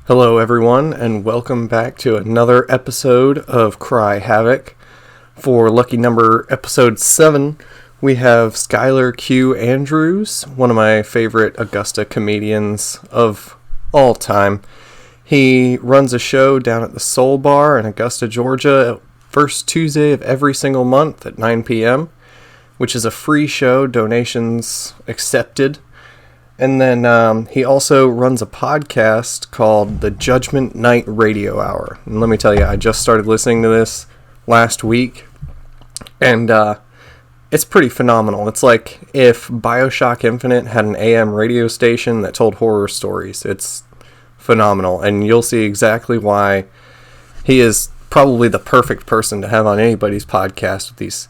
Hello everyone, and welcome back to another episode of Cry Havok. For lucky number episode 7, we have Skyler Q. Andrews, one of my favorite Augusta comedians of all time. He runs a show down at the Soul Bar in Augusta, Georgia, first Tuesday of every single month at 9 p.m., which is a free show, donations accepted. And then he also runs a podcast called the Judgment Night Radio Hour. And let me tell you, I just started listening to this last week, and it's pretty phenomenal. It's like if BioShock Infinite had an AM radio station that told horror stories. It's phenomenal, and you'll see exactly why he is probably the perfect person to have on anybody's podcast with these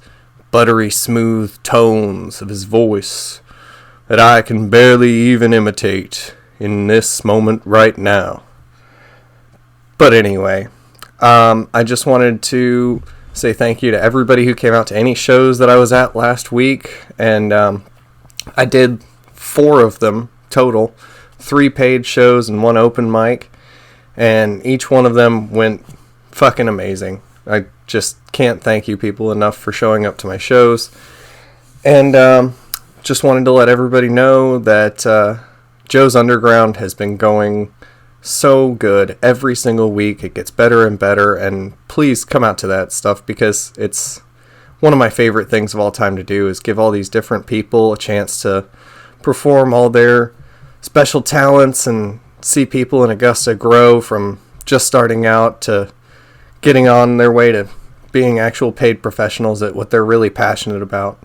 buttery smooth tones of his voice that I can barely even imitate in this moment right now. But anyway, I just wanted to say thank you to everybody who came out to any shows that I was at last week, and I did 4 of them total, 3 paid shows and 1 open mic, and each one of them went fucking amazing. I just can't thank you people enough for showing up to my shows, and just wanted to let everybody know that Joe's Underground has been going so good every single week. It gets better and better, and please come out to that stuff because it's one of my favorite things of all time to do is give all these different people a chance to perform all their special talents and see people in Augusta grow from just starting out to getting on their way to being actual paid professionals at what they're really passionate about.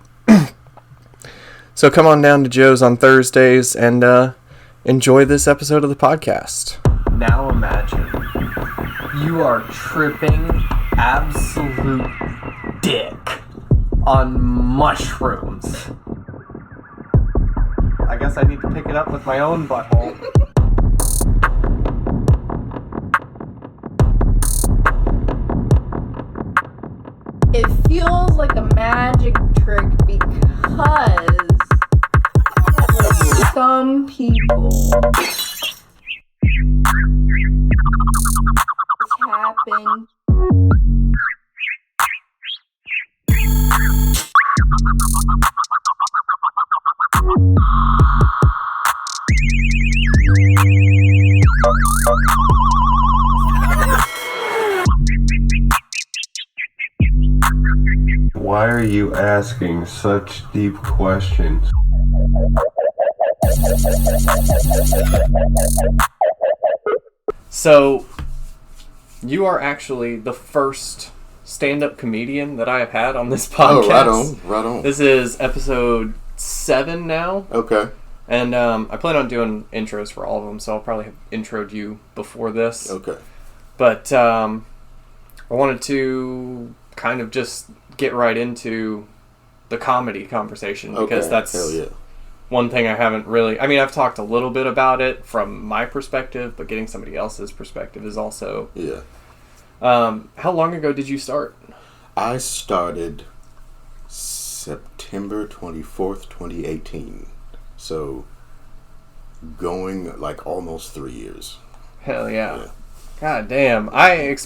So come on down to Joe's on Thursdays and enjoy this episode of the podcast. Now imagine you are tripping absolute dick on mushrooms. I guess I need to pick it up with my own butthole. It feels like a magic trick because some people it's happened. Why are you asking such deep questions? So, you are actually the first stand-up comedian that I have had on this podcast. Oh, right on. This is episode 7 now. Okay. And I plan on doing intros for all of them, so I'll probably have introed you before this. Okay. But I wanted to kind of just get right into the comedy conversation because that's hell yeah. one thing I haven't really... I mean, I've talked a little bit about it from my perspective, but getting somebody else's perspective is also... Yeah. How long ago did you start? I started September 24th, 2018. So, going like almost 3 years. Hell yeah. God damn. I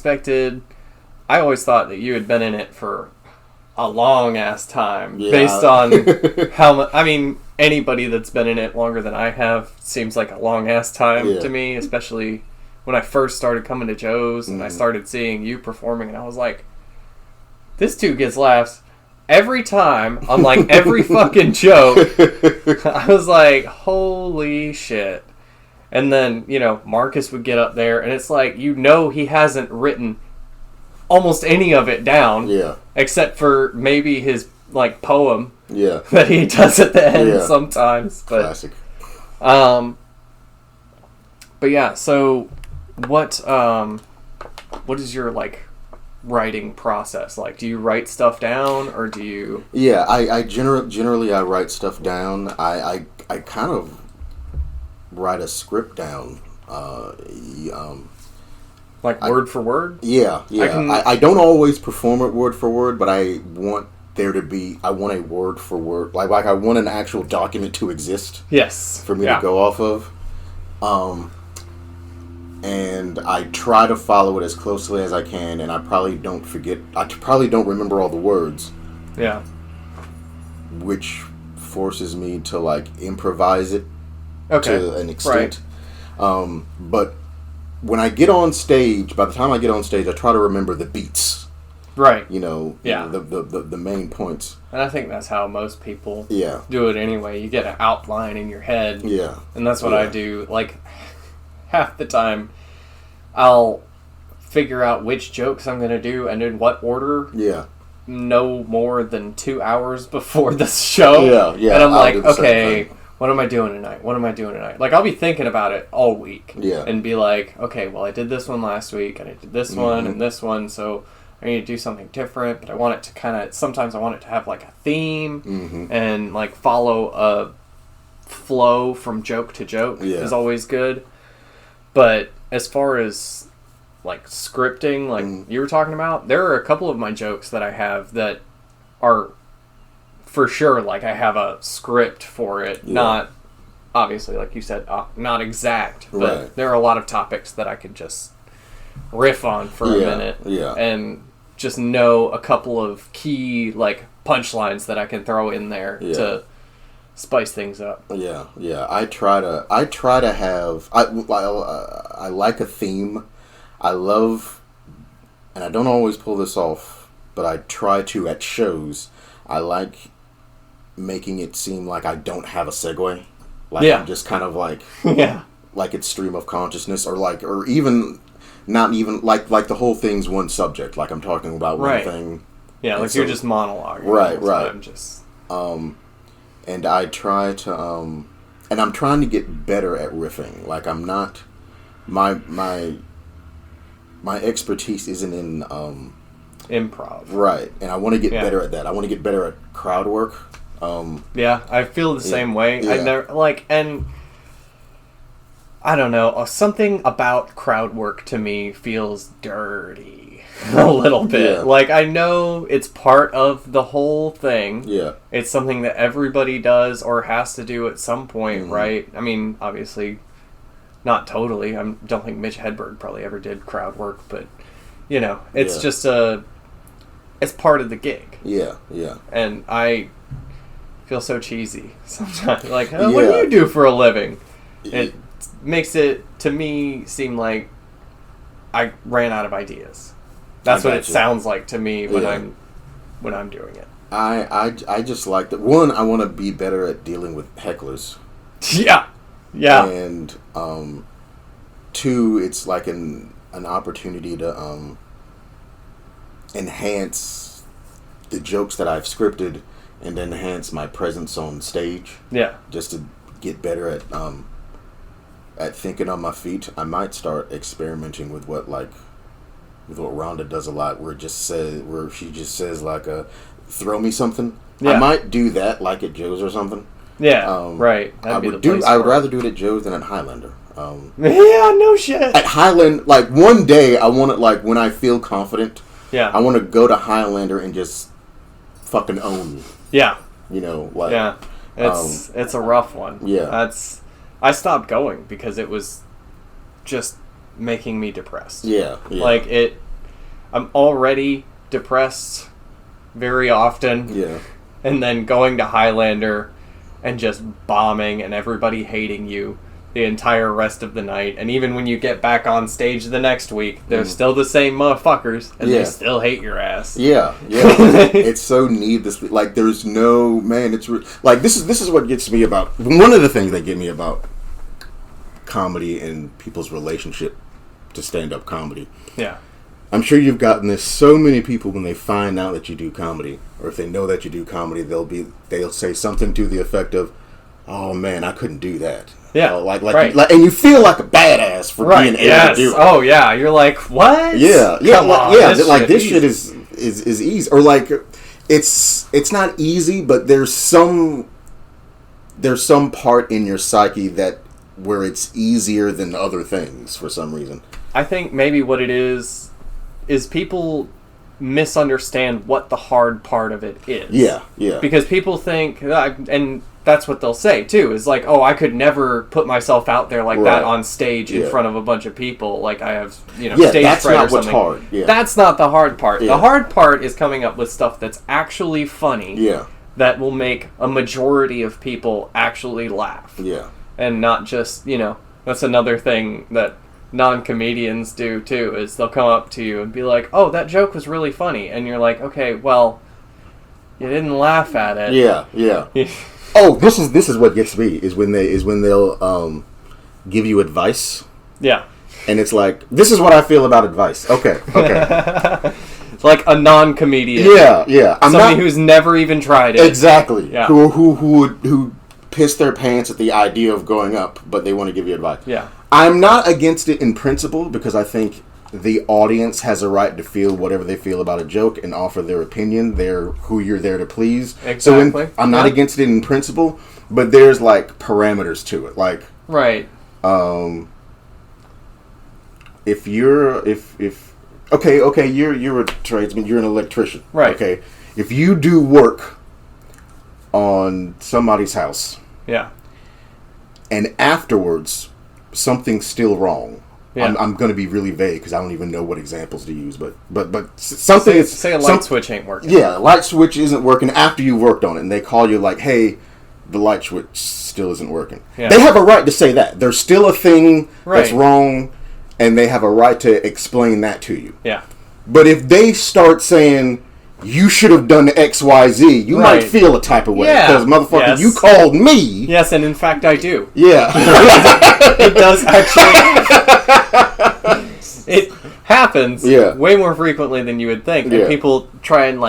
always thought that you had been in it for a long-ass time. Yeah. Based on how much... I mean, anybody that's been in it longer than I have seems like a long-ass time to me, especially when I first started coming to Joe's and I started seeing you performing, and I was like, this dude gets laughs every time on like every fucking joke. I was like, holy shit. And then, Marcus would get up there, and it's like, he hasn't written almost any of it down. Yeah. Except for maybe his, like, poem. Yeah. That he does at the end sometimes. But, classic. But yeah, so what is your, like, writing process like? Do you write stuff down, or do you... Yeah, I generally I write stuff down. I kind of write a script down. Like word for word? Yeah. I don't always perform it word for word, but I want I want a word for word, like I want an actual document to exist. Yes. For me to go off of. and I try to follow it as closely as I can, and I probably don't remember all the words. Yeah. Which forces me to, like, improvise it to an extent. Right. But when I get on stage, by the time I get on stage, I try to remember the beats. Right. The main points. And I think that's how most people Yeah. do it anyway. You get an outline in your head. Yeah. And that's what I do. Like, half the time, I'll figure out which jokes I'm going to do and in what order. Yeah. No more than 2 hours before the show. Yeah. And I'm like, okay, what am I doing tonight? What am I doing tonight? Like, I'll be thinking about it all week. Yeah. And be like, okay, well, I did this one last week, and I did this one and this one, so I need to do something different, but I want it to kind of, sometimes I want it to have, like, a theme and, like, follow a flow from joke to joke is always good. But as far as, like, scripting, like you were talking about, there are a couple of my jokes that I have that are for sure, like, I have a script for it. Not, obviously, like you said, not exact, but there are a lot of topics that I could just riff on for a minute and just know a couple of key, like, punchlines that I can throw in there to spice things up. Yeah. I try to have, I like a theme. I love, and I don't always pull this off, but I try to at shows. I like making it seem like I don't have a segue. Like, I'm just kind of like, like it's stream of consciousness, or even, not even, like the whole thing's one subject. Like, I'm talking about one thing. Yeah, like you're just monologuing. Right. I'm just... And I try to, and I'm trying to get better at riffing. Like, I'm not, my expertise isn't in, improv. Right. And I want to get better at that. I want to get better at crowd work. Yeah, I feel the same way. Yeah. I never, like, and I don't know, something about crowd work to me feels dirty a little bit. Yeah. Like, I know it's part of the whole thing. Yeah. It's something that everybody does or has to do at some point, right? I mean, obviously, not totally. I don't think Mitch Hedberg probably ever did crowd work, but, you know, it's just it's part of the gig. Yeah. And I feel so cheesy sometimes. Like, what do you do for a living? It makes it, to me, seem like I ran out of ideas. That's what it sounds like to me when I'm doing it. I just like that. One, I want to be better at dealing with hecklers. Yeah. And two, it's like an opportunity to enhance the jokes that I've scripted and enhance my presence on stage. Yeah. Just to get better at thinking on my feet. I might start experimenting with what Rhonda does a lot, where she just says like throw me something. Yeah. I might do that like at Joe's or something. Yeah. Right. I would rather do it at Joe's than at Highlander. Yeah, no shit. At Highland, like one day I want to, like when I feel confident, I want to go to Highlander and just fucking own. Yeah. You know, like it's a rough one. Yeah. I stopped going because it was just making me depressed. Yeah. Like I'm already depressed very often. Yeah. And then going to Highlander and just bombing and everybody hating you the entire rest of the night. And even when you get back on stage the next week, they're still the same motherfuckers and they still hate your ass. Yeah. It's so needlessly, like, there's no, man, it's like, this is what gets me about, one of the things that get me about comedy and people's relationship to stand-up comedy. Yeah. I'm sure you've gotten this. So many people, when they find out that you do comedy, or if they know that you do comedy, they'll say something to the effect of, "Oh man, I couldn't do that." Yeah, and you feel like a badass for being able to do it. Oh yeah, you're like, what? Yeah, this shit is easy, or like it's not easy, but there's some part in your psyche where it's easier than other things for some reason. I think maybe what it is people misunderstand what the hard part of it is. Yeah. Because people think, and that's what they'll say too. Is like, oh, I could never put myself out there like that Right. on stage in Yeah. front of a bunch of people. Like I have, Yeah, stage that's fright not or what's something. hard. Yeah. That's not the hard part. Yeah. The hard part is coming up with stuff that's actually funny. Yeah. That will make a majority of people actually laugh. Yeah. And not just, that's another thing that non-comedians do too, is they'll come up to you and be like, oh, that joke was really funny. And you're like, okay, well, you didn't laugh at it. Yeah. Yeah. Oh, this is what gets me is when they'll give you advice, Yeah. and it's like, this is what I feel about advice. Okay. It's like a non-comedian. Yeah. Somebody who's never even tried it. exactly Yeah. who piss their pants at the idea of going up, but they want to give you advice. Yeah. I'm not against it in principle because I think the audience has a right to feel whatever they feel about a joke and offer their opinion. They're who you're there to please. Exactly. So I'm not against it in principle, but there's like parameters to it. Like, Right. if you're you're a tradesman, you're an electrician. Right. Okay. If you do work on somebody's house Yeah. and afterwards something's still wrong. Yeah. I'm going to be really vague because I don't even know what examples to use, but something is Say a light switch ain't working. Yeah, light switch isn't working after you worked on it, and they call you like, "Hey, the light switch still isn't working." Yeah. They have a right to say that. There's still a thing that's Right. wrong, and they have a right to explain that to you. Yeah. But if they start saying you should have done X, Y, Z, you might Right. feel a type of way Yeah. because motherfucker, Yes. you called me. Yes, and in fact I do. Yeah. It does actually. It happens way more frequently than you would think. Yeah. And people try and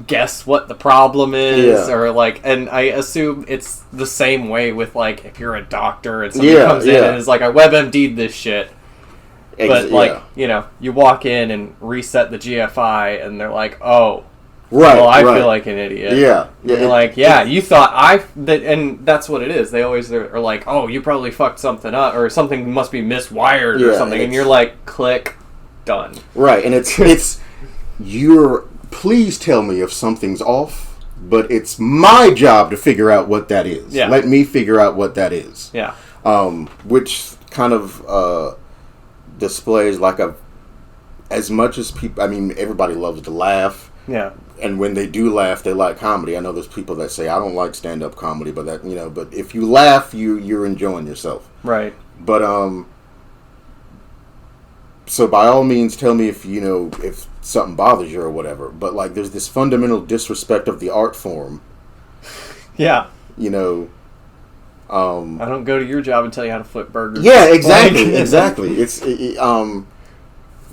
guess what the problem is, Yeah. or and I assume it's the same way with if you're a doctor and somebody comes in and is like, I WebMD'd this shit. But you walk in and reset the GFI and they're like, oh, Right. well, I feel like an idiot. Yeah. You're you thought and that's what it is. They always are like, oh, you probably fucked something up, or something must be miswired or something, and you're like, click, done. Right, and it's please tell me if something's off, but it's my job to figure out what that is. Yeah. Let me figure out what that is. Yeah. Which kind of displays as much as people, everybody loves to laugh. Yeah. And when they do laugh, they like comedy. I know there's people that say, I don't like stand-up comedy, but but if you laugh, you're enjoying yourself. Right. But, so by all means, tell me if something bothers you or whatever. But, there's this fundamental disrespect of the art form. Yeah. I don't go to your job and tell you how to flip burgers. Yeah, exactly, exactly.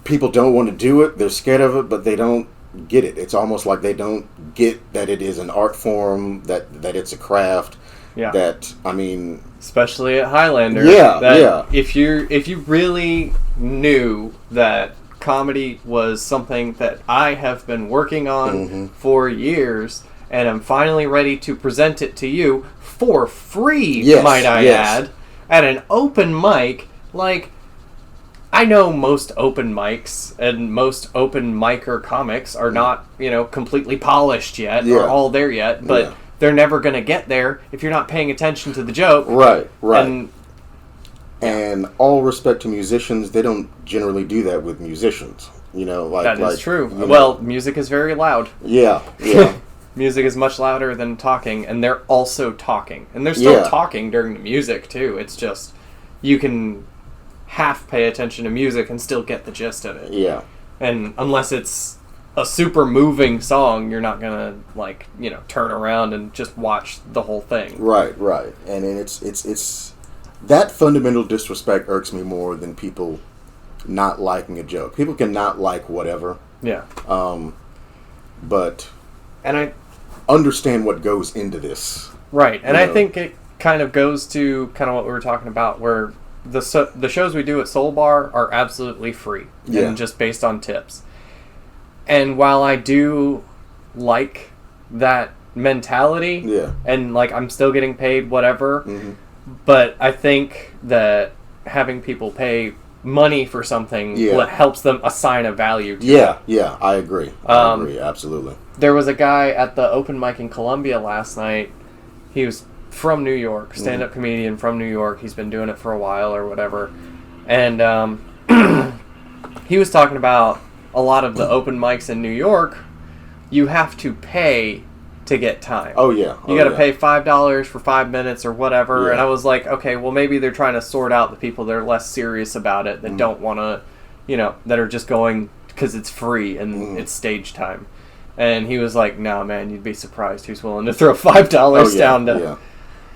People don't want to do it. They're scared of it, but they don't get it. It's almost like they don't get that it is an art form, that it's a craft. Yeah. That especially at Highlander. Yeah. If you really knew that comedy was something that I have been working on for years, and I'm finally ready to present it to you for free, might I add, at an open mic, I know most open mics and most open micer comics are not, completely polished yet or all there yet, but they're never going to get there if you're not paying attention to the joke. Right. And And all respect to musicians, they don't generally do that with musicians. that is true. Well, music is very loud. Yeah. Music is much louder than talking, and they're also talking. And they're still talking during the music, too. It's just, you can half pay attention to music and still get the gist of it. Yeah. And unless it's a super moving song, you're not gonna turn around and just watch the whole thing. Right. And then it's that fundamental disrespect irks me more than people not liking a joke. People can not like whatever. Yeah. But And I understand what goes into this. Right. And I think it kind of goes to kind of what we were talking about, where the shows we do at Soul Bar are absolutely free and just based on tips. And while I do like that mentality, and I'm still getting paid whatever, but I think that having people pay money for something helps them assign a value to it. Yeah, I agree. I agree, absolutely. There was a guy at the open mic in Columbia last night. He was from New York, stand-up comedian from New York. He's been doing it for a while or whatever. And he was talking about a lot of the open mics in New York, you have to pay to get time. Oh, yeah. You got to pay $5 for 5 minutes or whatever. Yeah. And I was like, okay, well, maybe they're trying to sort out the people that are less serious about it, that don't want to, that are just going because it's free and it's stage time. And he was like, nah, man, you'd be surprised who's willing to throw $5 down to... Yeah.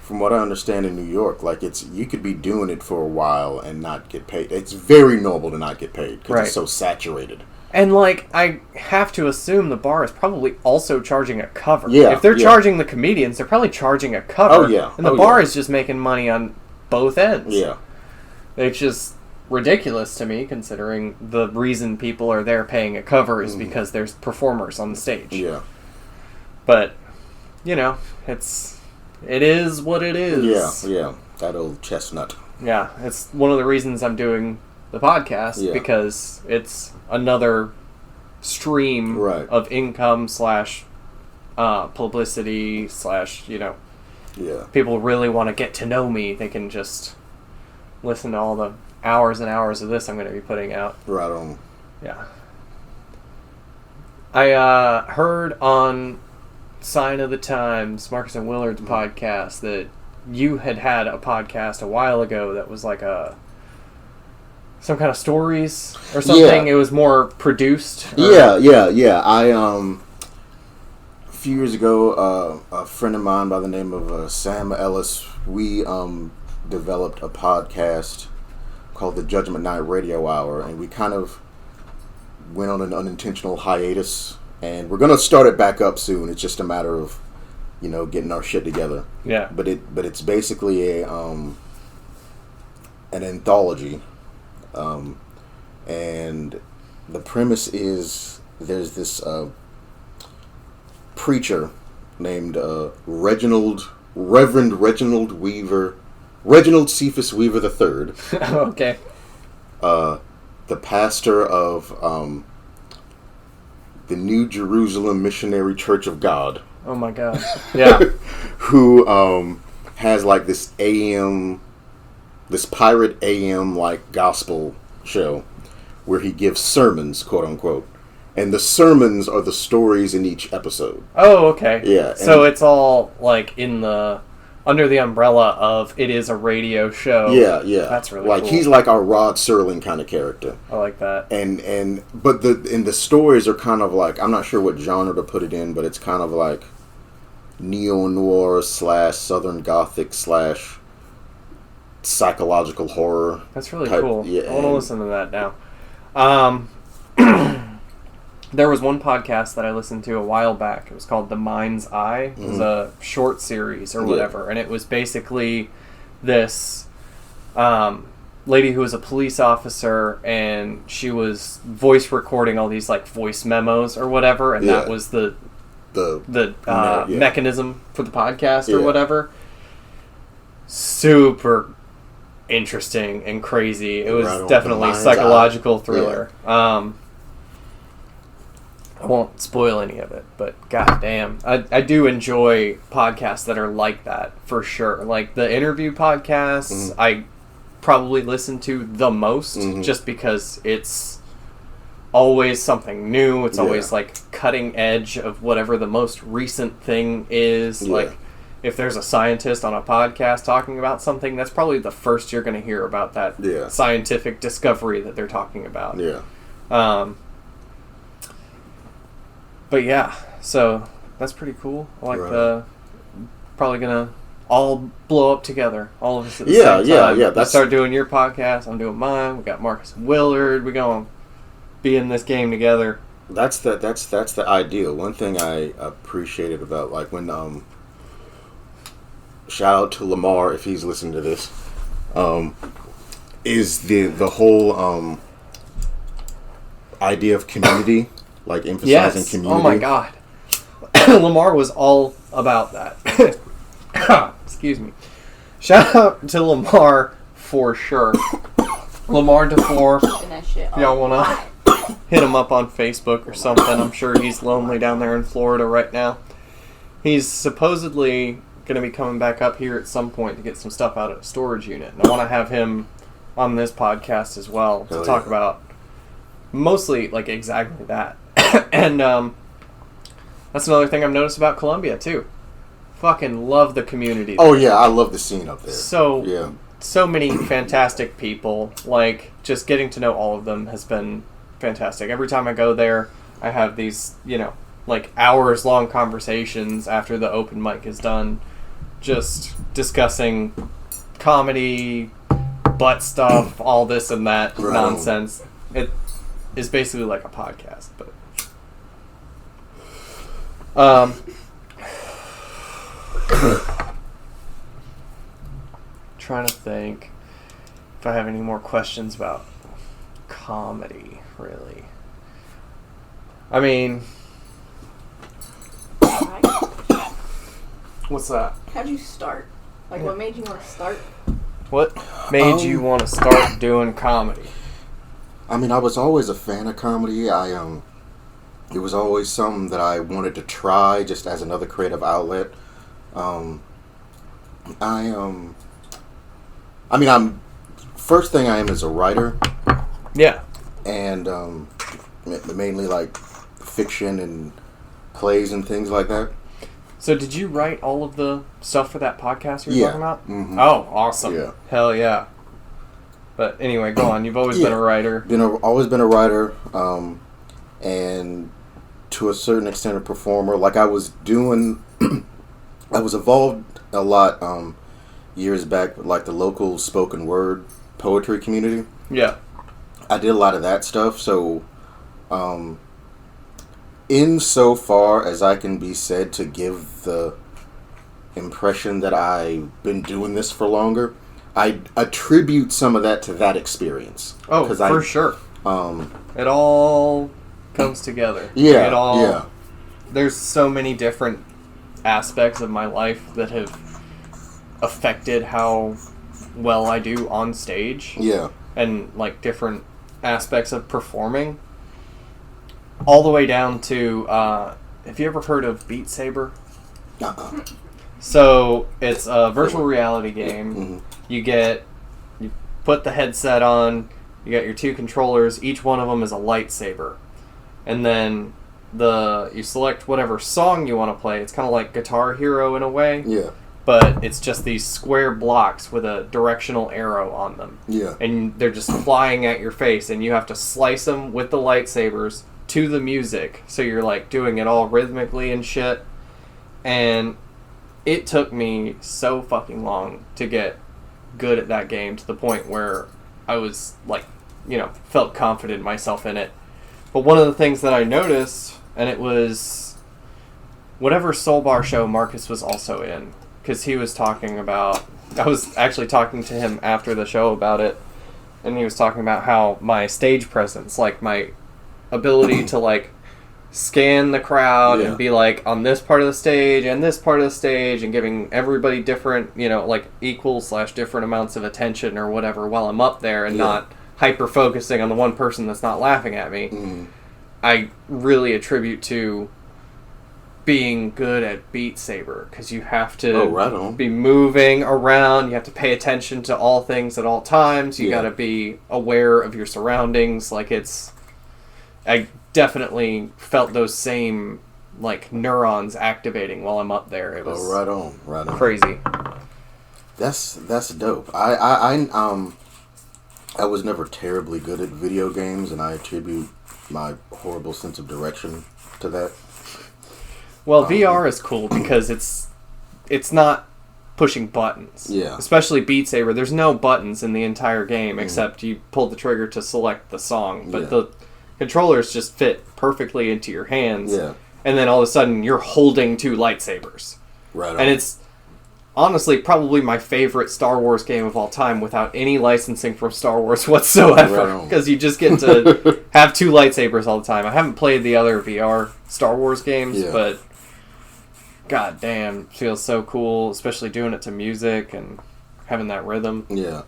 From what I understand in New York, like you could be doing it for a while and not get paid. It's very normal to not get paid because it's so saturated. And like, I have to assume the bar is probably also charging a cover. Yeah. If they're charging the comedians, they're probably charging a cover. Oh yeah. And the bar is just making money on both ends. Yeah. It's just ridiculous to me, considering the reason people are there paying a cover is because there's performers on the stage. Yeah. But, it is what it is. Yeah. That old chestnut. Yeah, it's one of the reasons I'm doing the podcast, because it's another stream of income / publicity / people really want to get to know me. They can just listen to all the hours and hours of this I'm going to be putting out. Right on. Yeah. I heard on Sign of the Times, Marcus and Willard's podcast, that you had a podcast a while ago that was like some kind of stories or something. It was more produced. Yeah. I a few years ago, a friend of mine by the name of Sam Ellis, we developed a podcast called the Judgment Night Radio Hour, and we kind of went on an unintentional hiatus, and we're gonna start it back up soon. It's just a matter of getting our shit together. Yeah. But it's basically an anthology. And the premise is there's this preacher named Reverend Reginald Cephas Weaver III. Okay. The pastor of the New Jerusalem Missionary Church of God. Oh my God. Yeah. Who has like this pirate AM like gospel show where he gives sermons, quote unquote, and the sermons are the stories in each episode. Oh, okay. Yeah. So it's all like under the umbrella of it is a radio show. Yeah. That's really like cool. He's like our Rod Serling kind of character. I like that. But the stories are kind of like, I'm not sure what genre to put it in, but it's kind of like neo-noir / Southern Gothic / psychological horror. That's really type. cool. Yeah, I want to listen to that now. There was one podcast that I listened to a while back. It was called The Mind's Eye. It was a short series or whatever, and it was basically this lady who was a police officer, and she was voice recording all these like voice memos or whatever, and that was the mechanism for the podcast or whatever. Super interesting and crazy. It was definitely a psychological thriller. Yeah. I won't spoil any of it, but goddamn, I do enjoy podcasts that are like that for sure. Like the interview podcasts, I probably listen to the most just because it's always something new. It's always like cutting edge of whatever the most recent thing is. Yeah. Like if there's a scientist on a podcast talking about something, that's probably the first you're going to hear about that scientific discovery that they're talking about. Yeah. But yeah, so that's pretty cool. I like probably gonna all blow up together, all of us at the same time. Yeah. You start doing your podcast, I'm doing mine. We got Marcus and Willard. We're gonna be in this game together. That's the ideal. One thing I appreciated about like when shout out to Lamar if he's listening to this, is the whole idea of community. Like emphasizing community. Oh my God. Lamar was all about that. Excuse me. Shout out to Lamar for sure. Lamar DeFore. If y'all want to hit him up on Facebook or something. I'm sure he's lonely down there in Florida right now. He's supposedly going to be coming back up here at some point to get some stuff out of the storage unit. And I want to have him on this podcast as well to talk about mostly, like, exactly that. And that's another thing I've noticed about Columbia, too. Fucking love the community there. Oh, yeah, I love the scene up there. So many fantastic people. Like, just getting to know all of them has been fantastic. Every time I go there, I have these, like, hours-long conversations after the open mic is done, just discussing comedy, butt stuff, all this and that nonsense. It is basically like a podcast, but... trying to think if I have any more questions about comedy, really. I mean... What's that? How'd you start? Like, what made you want to start? What made you want to start doing comedy? I mean, I was always a fan of comedy. It was always something that I wanted to try just as another creative outlet. First thing I am is a writer. Yeah. And mainly like fiction and plays and things like that. So did you write all of the stuff for that podcast you were talking about? Mm-hmm. Oh, awesome. Yeah. Hell yeah. But anyway, go on. You've always been a writer. Always been a writer, and to a certain extent a performer. Like I was doing, I was involved a lot years back with like the local spoken word poetry community. Yeah. I did a lot of that stuff, so insofar as I can be said to give the impression that I've been doing this for longer, I attribute some of that to that experience. Oh, for sure. It all comes together. Yeah, There's so many different aspects of my life that have affected how well I do on stage. Yeah. And, like, different aspects of performing. All the way down to, have you ever heard of Beat Saber? Uh-uh. So, it's a virtual reality game. Mm-hmm. You put the headset on, you got your two controllers, each one of them is a lightsaber. And then you select whatever song you want to play. It's kind of like Guitar Hero in a way. Yeah. But it's just these square blocks with a directional arrow on them. Yeah. And they're just flying at your face, and you have to slice them with the lightsabers to the music. So you're, like, doing it all rhythmically and shit. And it took me so fucking long to get good at that game to the point where I was, like, felt confident in myself in it. But one of the things that I noticed, and it was whatever Soul Bar show Marcus was also in, because he was talking about, I was actually talking to him after the show about it, and he was talking about how my stage presence, like my ability to, like, scan the crowd and be like on this part of the stage and this part of the stage and giving everybody different, like equal/different amounts of attention or whatever while I'm up there and not hyper focusing on the one person that's not laughing at me. Mm. I really attribute to being good at Beat Saber, because you have to be moving around, you have to pay attention to all things at all times, you gotta be aware of your surroundings. Like, I definitely felt those same, like, neurons activating while I'm up there. It was right on. Crazy. That's dope. I was never terribly good at video games, and I attribute my horrible sense of direction to that. Well, VR is cool because it's not pushing buttons. Yeah. Especially Beat Saber. There's no buttons in the entire game except you pull the trigger to select the song. But the controllers just fit perfectly into your hands. Yeah. And then all of a sudden you're holding two lightsabers. Right on. And it's honestly probably my favorite Star Wars game of all time without any licensing from Star Wars whatsoever. Because you just get to have two lightsabers all the time. I haven't played the other VR Star Wars games, but god damn, feels so cool, especially doing it to music and having that rhythm. Yeah.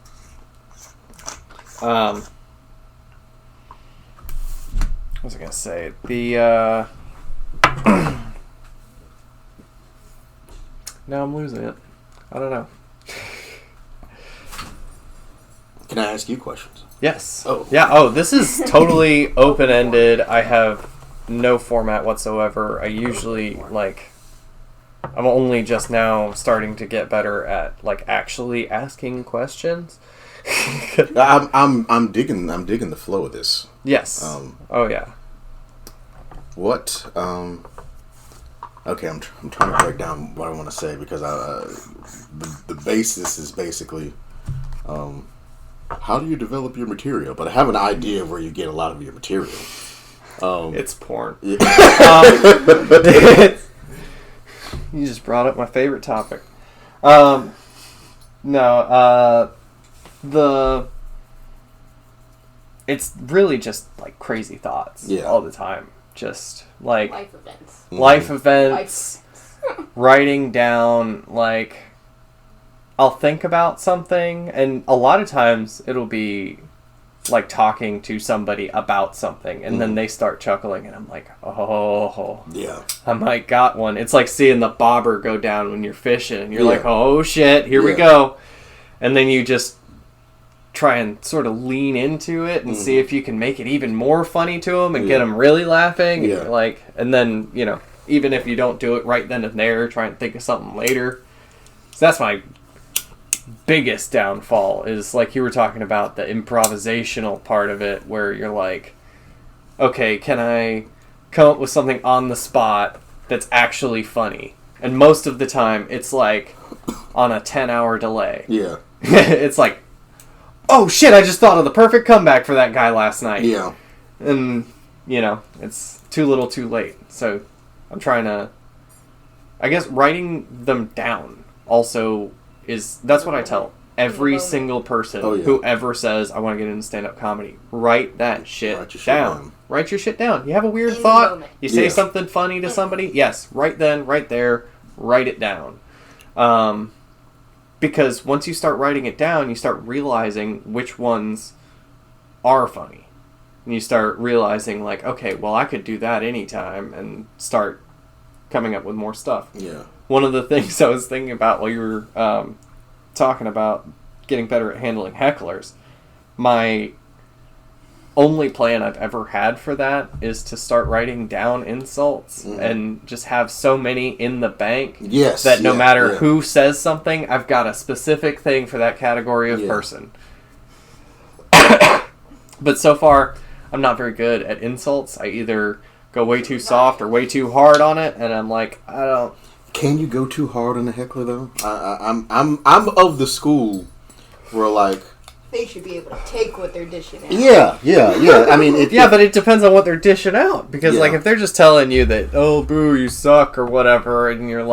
What was I gonna say? Now I'm losing it. I don't know. Can I ask you questions? Yes. Oh. Yeah. Oh, this is totally open-ended. I have no format whatsoever. I usually I'm only just now starting to get better at actually asking questions. I'm digging the flow of this. Yes. Oh yeah. What? Okay, I'm trying to break down what I want to say because the basis is basically how do you develop your material? But I have an idea of where you get a lot of your material. It's porn. Yeah. You just brought up my favorite topic. No, it's really just crazy thoughts all the time. Just life events. Life events. Writing down I'll think about something, and a lot of times it'll be talking to somebody about something, and then they start chuckling, and I'm like, oh, yeah, I might got one. It's like seeing the bobber go down when you're fishing, and you're like, oh shit, here we go. And then you just try and sort of lean into it and see if you can make it even more funny to them and get them really laughing. And you're and then, even if you don't do it right then and there, try and think of something later. So that's my biggest downfall is you were talking about the improvisational part of it where you're okay, can I come up with something on the spot that's actually funny? And most of the time it's on a 10-hour delay. Yeah. It's oh shit, I just thought of the perfect comeback for that guy last night. Yeah. And it's too little too late. So I'm trying to, I guess writing them down also that's what I tell every single person who ever says, I want to get into stand-up comedy. Write that shit down. Write your shit down. You have a weird thought. You say something funny to somebody. Yes, right then, right there, write it down. Because once you start writing it down, you start realizing which ones are funny. And you start realizing, okay, well, I could do that anytime and start coming up with more stuff. Yeah. One of the things I was thinking about while you were talking about getting better at handling hecklers, my only plan I've ever had for that is to start writing down insults and just have so many in the bank that no matter who says something, I've got a specific thing for that category of person. But so far, I'm not very good at insults. I either go way too soft or way too hard on it, and I'm I don't... Can you go too hard on a heckler though? I'm of the school where they should be able to take what they're dishing out. Yeah. I mean, but it depends on what they're dishing out because if they're just telling you that oh boo you suck or whatever, and you're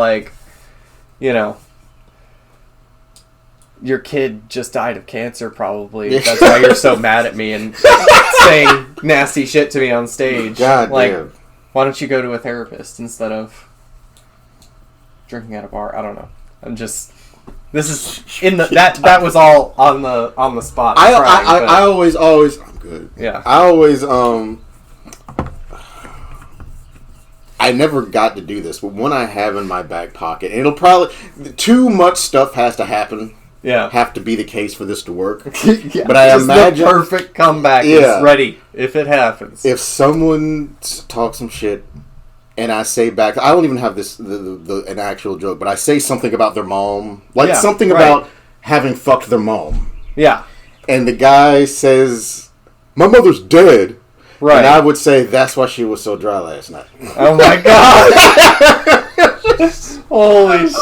your kid just died of cancer probably. That's why you're so mad at me and saying nasty shit to me on stage. God damn. Why don't you go to a therapist instead of drinking at a bar? I don't know. I'm just... This is in the... That was all on the spot. I always... I'm good. Yeah. I always... I never got to do this, but one I have in my back pocket, and it'll probably... Too much stuff has to happen. Yeah. Have to be the case for this to work. But I imagine... the perfect comeback is ready if it happens. If someone talks some shit... And I say back, I don't even have an actual joke, but I say something about their mom. Something about having fucked their mom. Yeah. And the guy says, my mother's dead. Right. And I would say, that's why she was so dry last night. Oh my god. Holy shit.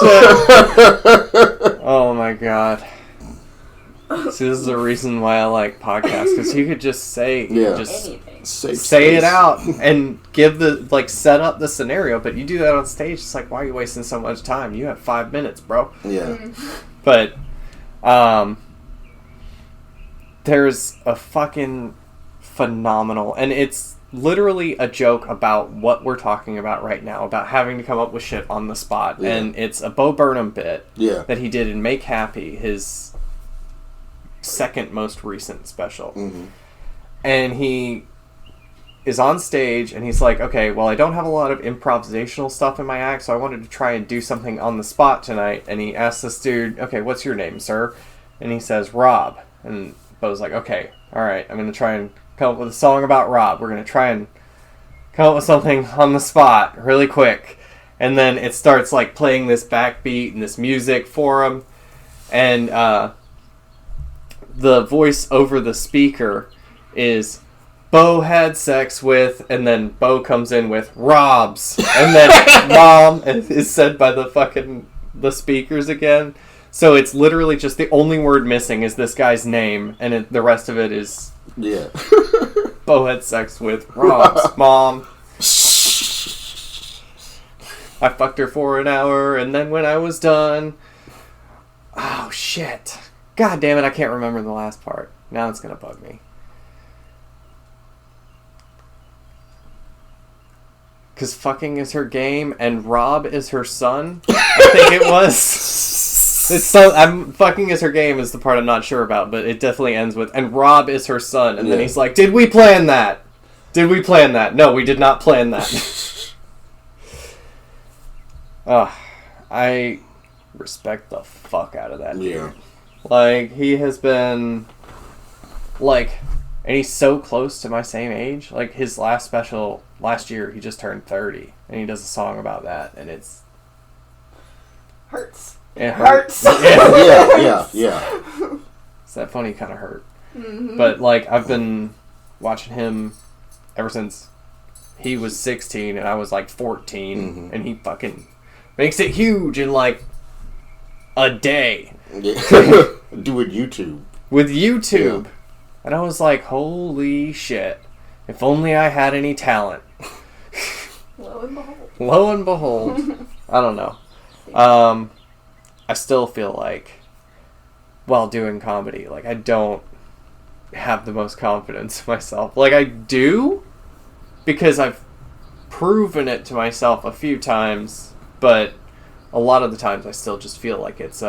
Oh my god. See, this is the reason why I like podcasts, because you could just say, say it out and give set up the scenario, but you do that on stage, it's why are you wasting so much time? You have 5 minutes, bro. Yeah. But, there's a fucking phenomenal, and it's literally a joke about what we're talking about right now, about having to come up with shit on the spot, and it's a Bo Burnham bit that he did in Make Happy, his second most recent special. And he is on stage, and he's like, okay, well, I don't have a lot of improvisational stuff in my act, so I wanted to try and do something on the spot tonight. And he asks this dude, okay, what's your name, sir? And he says, Rob. And Bo's like, okay, all right, I'm going to try and come up with a song about Rob. We're going to try and come up with something on the spot really quick. And then it starts like playing this backbeat and this music for him. And the voice over the speaker is... Bo had sex with, and then Bo comes in with Rob's, and then Mom is said by the speakers again. So it's literally just the only word missing is this guy's name, and the rest of it is Bo had sex with Rob's mom. I fucked her for an hour, and then when I was done, oh shit, god damn it, I can't remember the last part. Now it's gonna bug me. Because fucking is her game, and Rob is her son. I think it was. Fucking is her game is the part I'm not sure about, but it definitely ends with, and Rob is her son. And then he's like, did we plan that? Did we plan that? No, we did not plan that. I respect the fuck out of that dude. Yeah. Like, he has been, like... And he's so close to my same age. Like, his last special, last year, he just turned 30. And he does a song about that. And it's... Hurts. It hurts. Yeah. It's that funny kind of hurt. Mm-hmm. But, like, I've been watching him ever since he was 16 and I was, like, 14. Mm-hmm. And he fucking makes it huge in, like, a day. Yeah. Do it YouTube. With YouTube. Yeah. And I was like, holy shit. If only I had any talent. Lo and behold. Lo and behold. I don't know. I still feel like, while doing comedy, like, I don't have the most confidence in myself. Like, I do, because I've proven it to myself a few times, but a lot of the times I still just feel like it's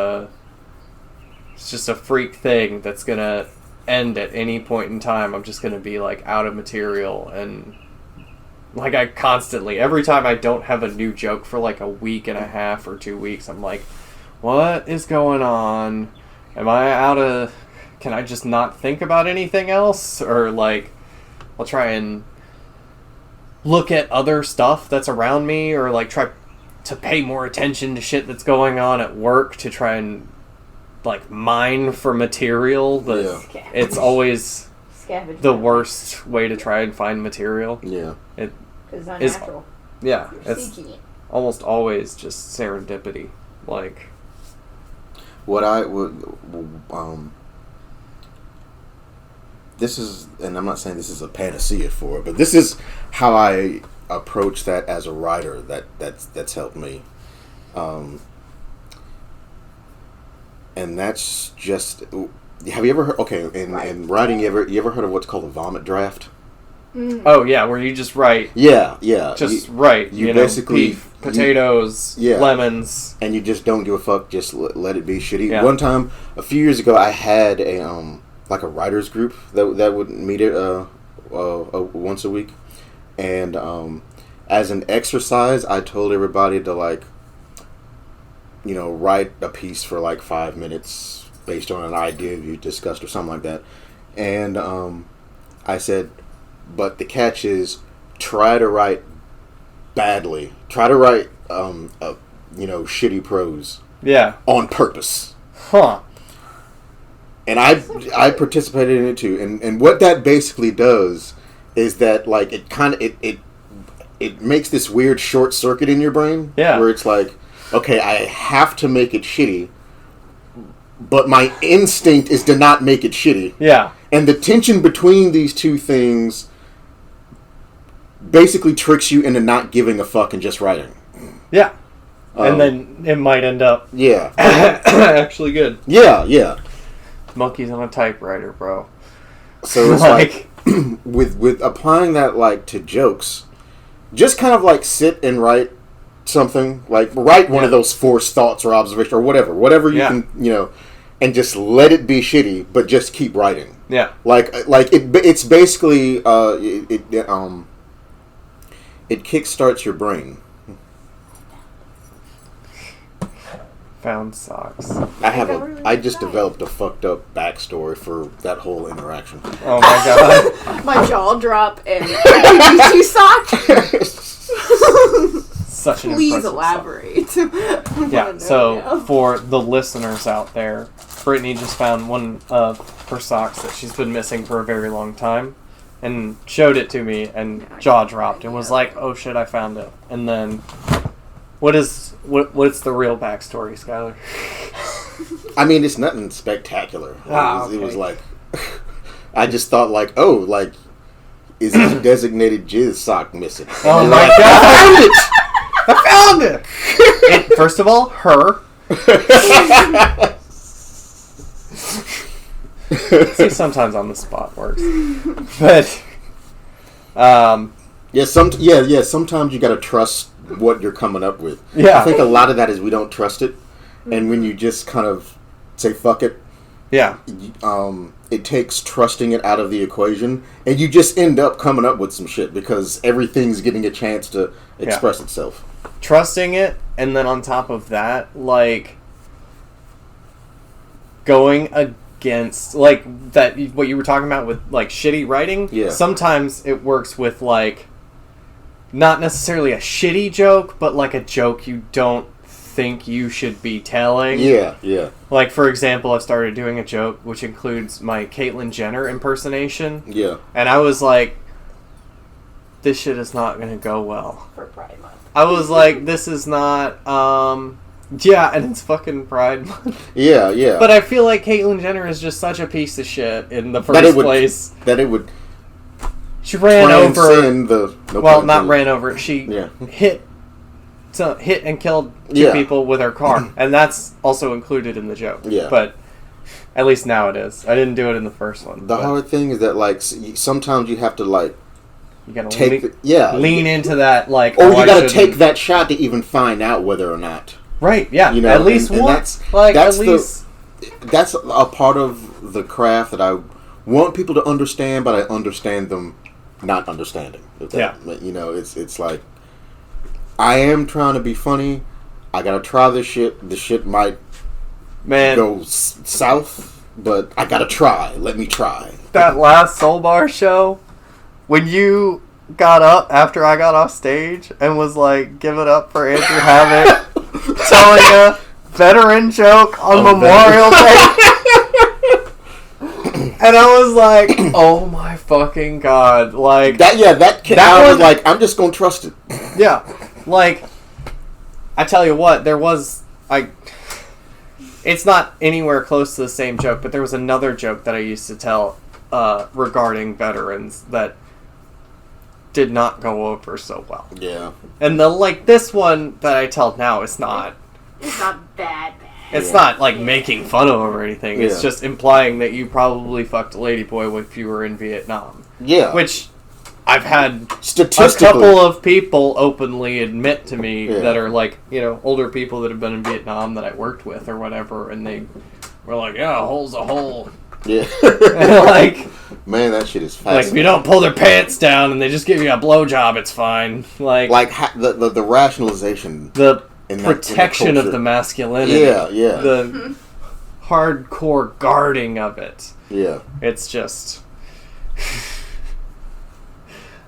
just a freak thing that's gonna end at any point in time. I'm just gonna be like out of material, and like I constantly, every time I don't have a new joke for like a week and a half or 2 weeks, I'm like, what is going on? Am I out of, can I just not think about anything else? Or like, I'll try and look at other stuff that's around me, or like try to pay more attention to shit that's going on at work to try and like mine for material, but it's always the worst way to try and find material. Yeah. It is unnatural. Yeah, You're it's seeking it. almost always just serendipity. Like, what I would, this is, and I'm not saying this is a panacea for it, but this is how I approach that as a writer. That's helped me. And that's just... Have you ever heard... Okay, in writing, you ever heard of what's called a vomit draft? Mm. oh yeah, where you just write. Yeah. Just write. You know, basically... beef, potatoes, lemons. And you just don't give a fuck, just let it be shitty. Yeah. One time, a few years ago, I had a like a writers group that would meet once a week. And as an exercise, I told everybody to, like, you know, write a piece for like 5 minutes based on an idea you discussed or something like that. And I said, but the catch is, try to write badly. Try to write, shitty prose. Yeah. On purpose. Huh. And I participated in it too. And what that basically does is that, like, it kind of, it makes this weird short circuit in your brain. Yeah. Where it's like, okay, I have to make it shitty, but my instinct is to not make it shitty. Yeah. And the tension between these two things basically tricks you into not giving a fuck and just writing. Yeah. And then it might end up... Yeah. actually good. Yeah. Monkeys on a typewriter, bro. So it's like with applying that, like, to jokes, just kind of like sit and write something, like write one of those forced thoughts or observation or whatever you can, and just let it be shitty, but just keep writing. Yeah. It's basically it kickstarts your brain. Found socks. I just developed a fucked up backstory for that whole interaction. Oh my god. My jaw drop and PVC sock. Such an Please impressive elaborate. Yeah, so for the listeners out there, Brittany just found one of her socks that she's been missing for a very long time and showed it to me and jaw dropped and was like, oh shit, I found it. And then what's the real backstory, Skyler? I mean, it's nothing spectacular. Okay. It was like, I just thought like, oh, like, is this designated jizz sock missing? Oh my god! I found it! First of all, her. See, sometimes on the spot works. But, sometimes you gotta trust what you're coming up with. Yeah. I think a lot of that is we don't trust it. And when you just kind of say, fuck it, yeah. It takes trusting it out of the equation, and you just end up coming up with some shit because everything's getting a chance to express itself. Trusting it, and then on top of that, like, going against, like, that, what you were talking about with, like, shitty writing. Yeah. Sometimes it works with, like, not necessarily a shitty joke, but, like, a joke you don't think you should be telling. Yeah, yeah. Like, for example, I've started doing a joke which includes my Caitlyn Jenner impersonation. Yeah. And I was like, this shit is not going to go well. For Pride Month. I was like, this is not, yeah, and it's fucking Pride Month. Yeah, yeah. But I feel like Caitlyn Jenner is just such a piece of shit in the first place. That it would She ran over... not ran over. She hit and killed two people with her car. And that's also included in the joke. Yeah. But at least now it is. I didn't do it in the first one. The hard thing is that, like, sometimes you have to, like, you gotta lean into that, like... Or you gotta take that shot to even find out whether or not. Right, yeah. You know, at least once. That's a part of the craft that I want people to understand, but I understand them not understanding. You know, it's like, I am trying to be funny. I gotta try this shit. The shit might go south, but I gotta try. Let me try. That last Soul Bar show, when you got up after I got off stage and was like, give it up for Andrew Havok telling a veteran joke on Memorial Day. And I was like, oh my fucking god. Like, I was like, I'm just gonna trust it. Yeah. Like, I tell you what, it's not anywhere close to the same joke, but there was another joke that I used to tell regarding veterans that did not go over so well. Yeah. And this one that I tell now is not... It's not bad. It's not, like, making fun of him or anything. Yeah. It's just implying that you probably fucked a ladyboy if you were in Vietnam. Yeah. Which... I've had a couple of people openly admit to me that are, like, you know, older people that have been in Vietnam that I worked with or whatever, and they were like, yeah, a hole's a hole. Yeah. And, like... Man, that shit is fascinating. Like, if you don't pull their pants down and they just give you a blowjob, it's fine. Like the rationalization. The protection of the masculinity. Yeah, yeah. The hardcore guarding of it. Yeah. It's just...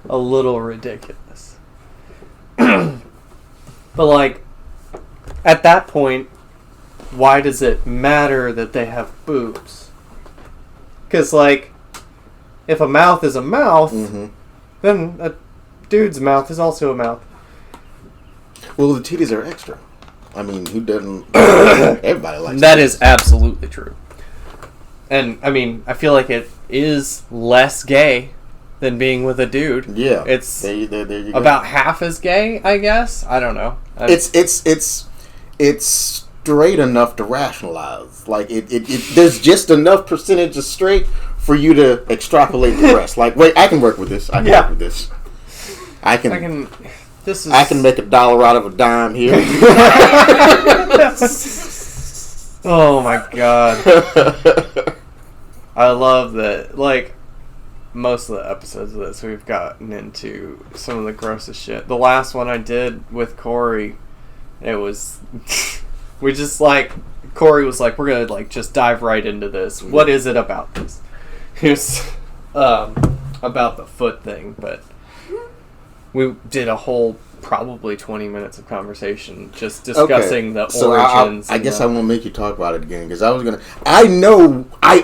a little ridiculous. But, like, at that point, why does it matter that they have boobs? Because, like, if a mouth is a mouth, then a dude's mouth is also a mouth. Well, the titties are extra. I mean, who doesn't... Everybody likes that. That is absolutely true. And, I mean, I feel like it is less gay than being with a dude. Yeah. It's there you go. About half as gay, I guess. I don't know. It's straight enough to rationalize. Like, there's just enough percentage of straight for you to extrapolate the rest. Like, wait, I can work with this. I can work with this. I can make $1 out of a dime here. Oh my god. I love that, like, most of the episodes of this, we've gotten into some of the grossest shit. The last one I did with Corey, it was... we just, like... Corey was like, we're gonna, like, just dive right into this. What is it about this? It was about the foot thing, but we did a whole probably 20 minutes of conversation just discussing the origins. I guess I won't make you talk about it again because I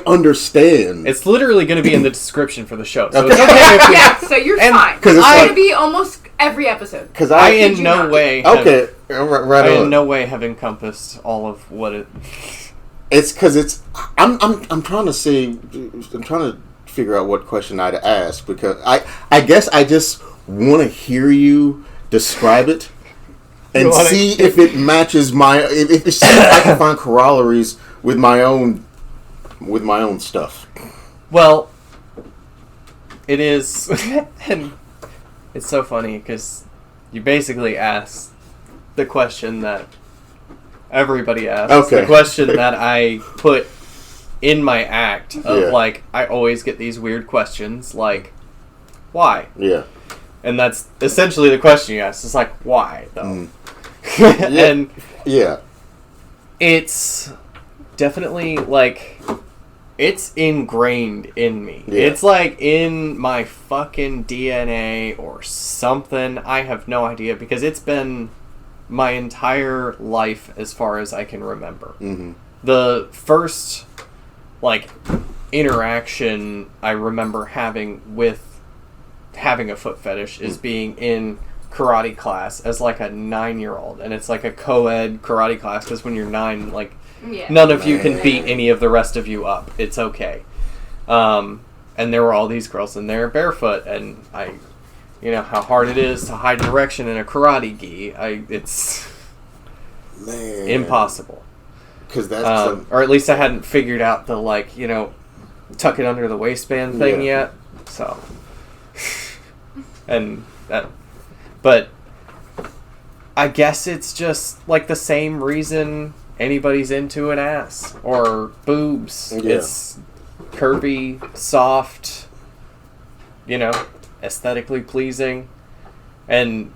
understand. It's literally going to be in the description for the show, so it's okay if we, Yeah, so you're fine. Because it's going to be almost every episode. Because I in no way have encompassed all of what it. It's because it's. I'm trying to say. I'm trying to figure out what question I'd ask because I guess I just want to hear you describe it and see if it matches if I can find corollaries with my own stuff. Well, it is, and it's so funny because you basically ask the question that everybody asks. The question that I put in my act of like, I always get these weird questions like, why? Yeah. And that's essentially the question you ask. It's like, why, though? And it's definitely, like, it's ingrained in me. Yeah. It's, like, in my fucking DNA or something. I have no idea, because it's been my entire life as far as I can remember. Mm-hmm. The first, like, interaction I remember having with having a foot fetish is being in karate class as like a 9-year-old, and it's like a co-ed karate class because when you're 9, like none of you can beat any of the rest of you up. It's okay. And there were all these girls in there barefoot, and you know how hard it is to hide direction in a karate gi. It's impossible. Because that's or at least I hadn't figured out the, like, you know, tuck it under the waistband thing yet. So. And that, but I guess it's just like the same reason anybody's into an ass or boobs. Yeah. It's curvy, soft, you know, aesthetically pleasing. And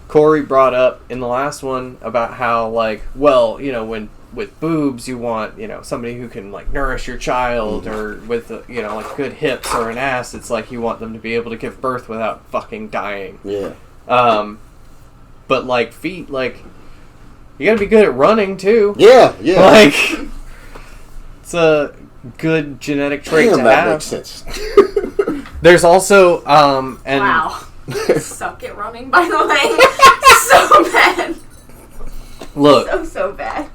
Corey brought up in the last one about how, like, well, you know, when with boobs you want, you know, somebody who can, like, nourish your child, or with, you know, like, good hips, or an ass, it's like you want them to be able to give birth without fucking dying. Yeah. But, like, feet, like, you gotta be good at running too. Yeah. Like, it's a good genetic trait to have. Makes sense. There's also and wow. Suck at running, by the way. So bad. Look. So bad.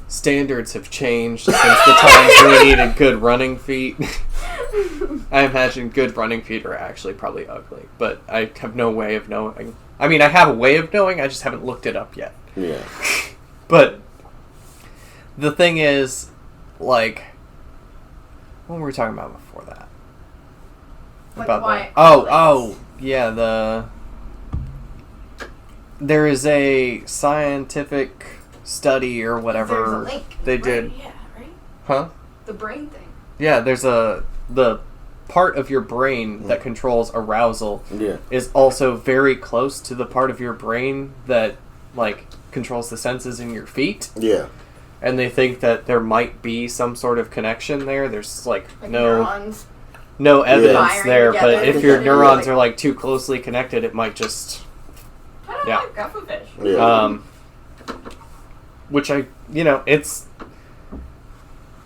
Standards have changed since the times we needed good running feet. I imagine good running feet are actually probably ugly, but I have no way of knowing. I mean, I have a way of knowing, I just haven't looked it up yet. Yeah. But the thing is, like, what were we talking about before that? Like about why? Yeah, there is a scientific study or whatever. There's a link. They did. Yeah, right? Huh? The brain thing. Yeah, there's the part of your brain that controls arousal is also very close to the part of your brain that, like, controls the senses in your feet. Yeah. And they think that there might be some sort of connection there. There's, like neurons. No evidence there, together. But if your neurons are, like, too closely connected, it might just... I don't like guffafish. Yeah. Which it's...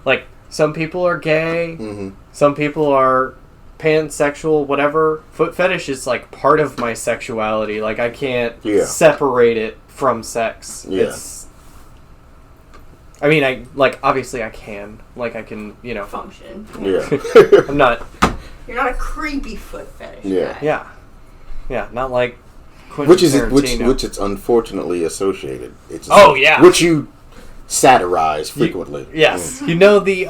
Like, some people are gay, some people are pansexual, whatever. Foot fetish is, like, part of my sexuality. Like, I can't separate it from sex. Yeah. It's... I mean, obviously I can. Like, I can, function. Yeah. I'm not... You're not a creepy foot fetish guy. Yeah. Yeah, not like Quentin Tarantino. Which it's unfortunately associated. It's which you satirize frequently. Yes. You know the,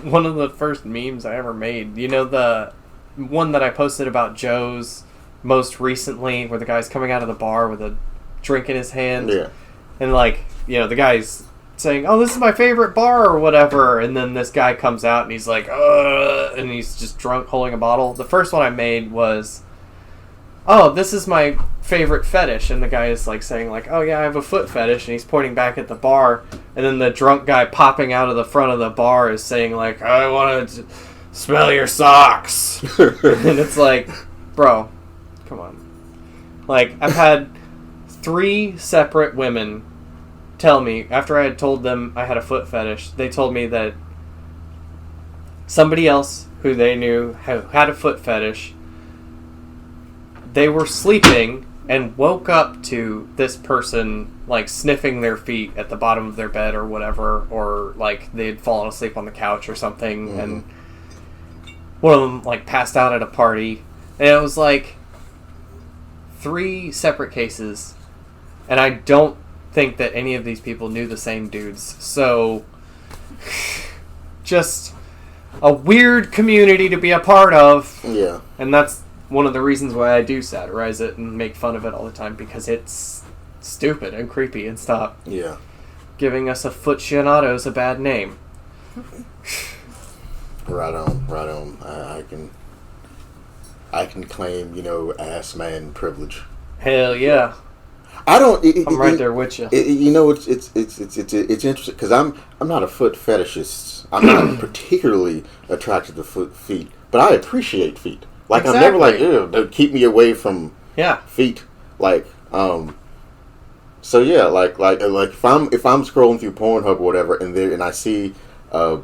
one of the first memes I ever made, the one that I posted about Joe's most recently, where the guy's coming out of the bar with a drink in his hand. Yeah. And, like, the guy's saying, "Oh, this is my favorite bar," or whatever, and then this guy comes out and he's like, "Ugh," and he's just drunk holding a bottle. The first one I made was, "Oh, this is my favorite fetish," and the guy is like saying like, "Oh yeah, I have a foot fetish," and he's pointing back at the bar, and then the drunk guy popping out of the front of the bar is saying like, "I want to smell your socks," and it's like, bro, come on. Like, I've had 3 separate women tell me, after I had told them I had a foot fetish, they told me that somebody else who they knew had a foot fetish, they were sleeping and woke up to this person, like, sniffing their feet at the bottom of their bed or whatever, or, like, they'd fallen asleep on the couch or something, and one of them, like, passed out at a party, and it was, like, 3 separate cases, and I don't think that any of these people knew the same dudes, so just a weird community to be a part of. Yeah. And that's one of the reasons why I do satirize it and make fun of it all the time, because it's stupid and creepy, and stop giving us aficionados a bad name. Right on. I can claim, ass man privilege. Hell yeah. I don't. I'm right there with you. It's interesting because I'm not a foot fetishist. I'm not particularly attracted to feet, but I appreciate feet. Like, exactly. I'm never like, ew, don't keep me away from feet. Like, so yeah, like if I'm scrolling through Pornhub or whatever, and I see a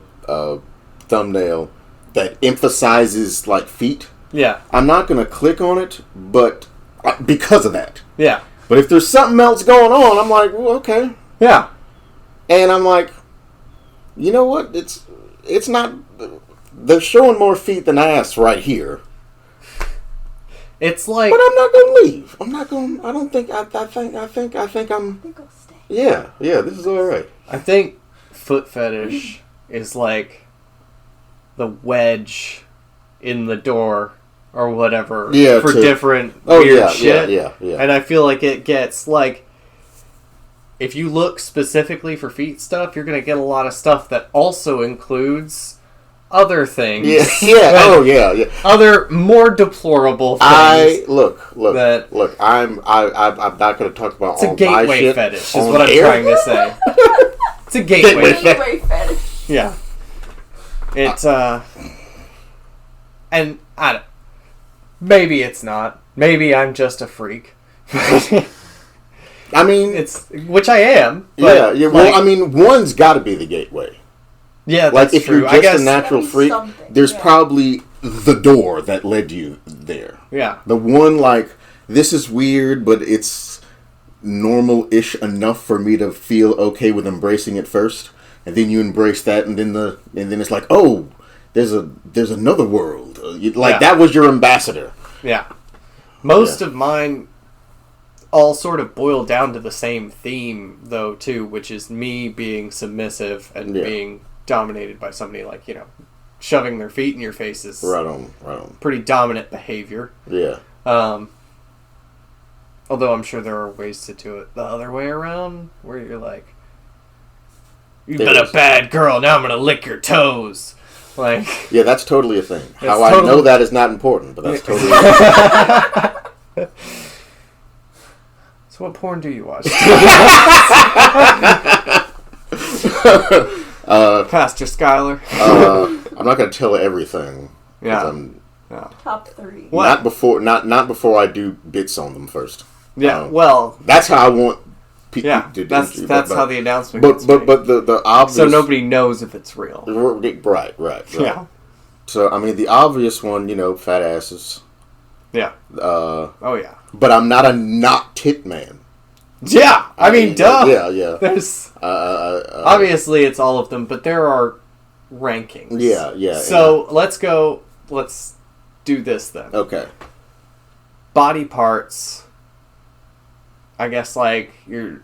thumbnail that emphasizes like feet, I'm not gonna click on it, but because of that, But if there's something else going on, I'm like, well, okay, and I'm like, you know what? It's not. They're showing more feet than ass right here. It's like, but I'm not gonna leave. I'm not gonna. I don't think. I think I'm. I think I'll stay. Yeah. This is all right. I think foot fetish is like the wedge in the door or whatever. For different weird shit. Yeah. And I feel like it gets like, if you look specifically for feet stuff, you're gonna get a lot of stuff that also includes other things. Other more deplorable things. I'm not going to talk about all my shit. It's a gateway fetish, is what I'm trying to say. It's a gateway fetish. Yeah. It's and maybe it's not. Maybe I'm just a freak. I mean, which I am. But Well, like, I mean, one's got to be the gateway. Yeah, like, that's if true. you're just a natural freak, there's probably the door that led you there. Yeah. The one, like, this is weird, but it's normal-ish enough for me to feel okay with embracing it first, and then you embrace that, and then it's like, oh, there's another world. That was your ambassador. Yeah. Most of mine all sort of boil down to the same theme, though, too, which is me being submissive and being dominated by somebody, like, shoving their feet in your face is right on. Pretty dominant behavior. Yeah. Although I'm sure there are ways to do it the other way around, where you're like, you've been a bad girl, now I'm going to lick your toes. Like, yeah, that's totally a thing. How I know that is not important, but that's totally a thing. So what porn do you watch? Pastor Skyler. I'm not going to tell everything. Yeah. Top 3. What? Not before I do bits on them first. Yeah. Well, that's how I want people to do. That's how the announcement. But the obvious. So nobody knows if it's real. Right. Yeah. So I mean, the obvious one, fat asses. Yeah. Oh yeah. But I'm not a not tit man. Yeah, I mean, duh. Yeah. There's obviously it's all of them, but there are rankings. Yeah. So let's do this then. Okay. Body parts. I guess like your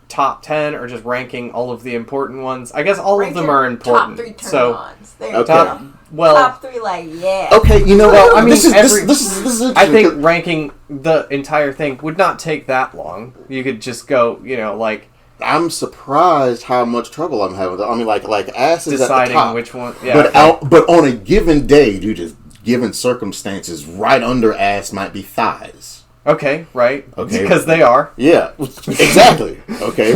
top 10, or just ranking all of the important ones. I guess all of them are important. Top 3 turn-ons. Top 3, like, yeah. Okay, well, I mean, this is I think ranking the entire thing would not take that long. You could just go, like, I'm surprised how much trouble I'm having. I mean, like ass is deciding at the top, which one. Yeah, but on a given day, dude, just given circumstances, right under ass might be thighs. Okay, right. Okay, Because they are. Yeah, exactly. Okay,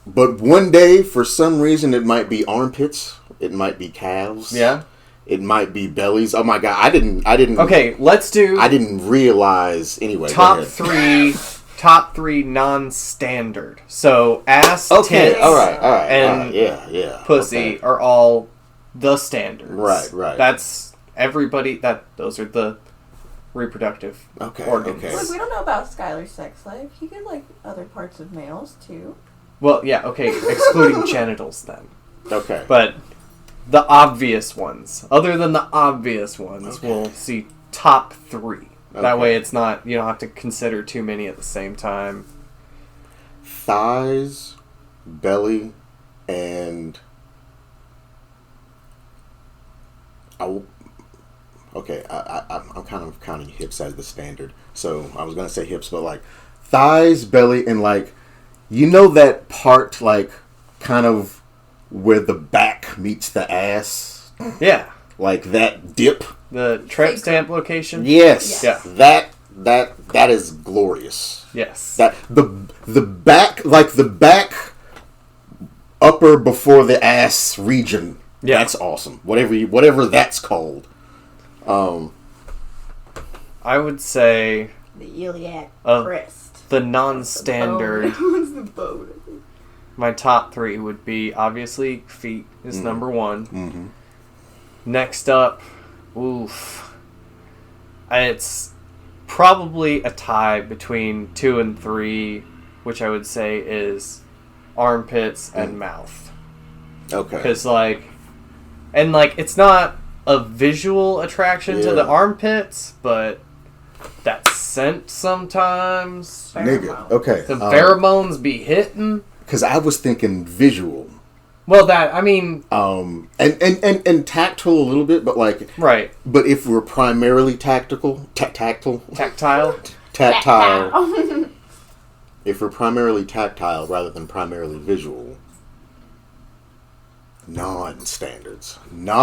but one day, for some reason, it might be armpits. It might be calves. Yeah. It might be bellies. Oh my god, I didn't. Okay, let's do. I didn't realize anyway. Top three non-standard. So ass, Okay, tits, all right, and yeah, pussy okay. are all the standards. Right. That's everybody. Those are the reproductive organs. Okay. Look, we don't know about Skyler's sex life. He could like other parts of males too. Well, yeah, okay, excluding genitals then. Okay. But the obvious ones, other than the obvious ones, we'll see top three. That way it's not, you don't have to consider too many at the same time. Thighs, belly, and... I'm kind of counting hips as the standard. So I was going to say hips, but like thighs, belly, and like, you know that part like kind of where the back meets the ass? Yeah. Like that dip? The tramp stamp location? Yes. Yeah. That is glorious. Yes. That the back, like the back upper before the ass region. Yeah. That's awesome. Whatever that's called. I would say The iliac Of crest. the non-standard, What's the bone? my top three would be, obviously, feet is number one. Mm-hmm. Next up, it's probably a tie between 2 and 3, which I would say is armpits and mouth. Okay. Because, it's not a visual attraction to the armpits, but that scent sometimes. Nigga. Okay. The pheromones be hitting. Because I was thinking visual. Well, and tactile a little bit, but like... right. But if we're primarily tactile... If we're primarily tactile rather than primarily visual... Non-standards. Because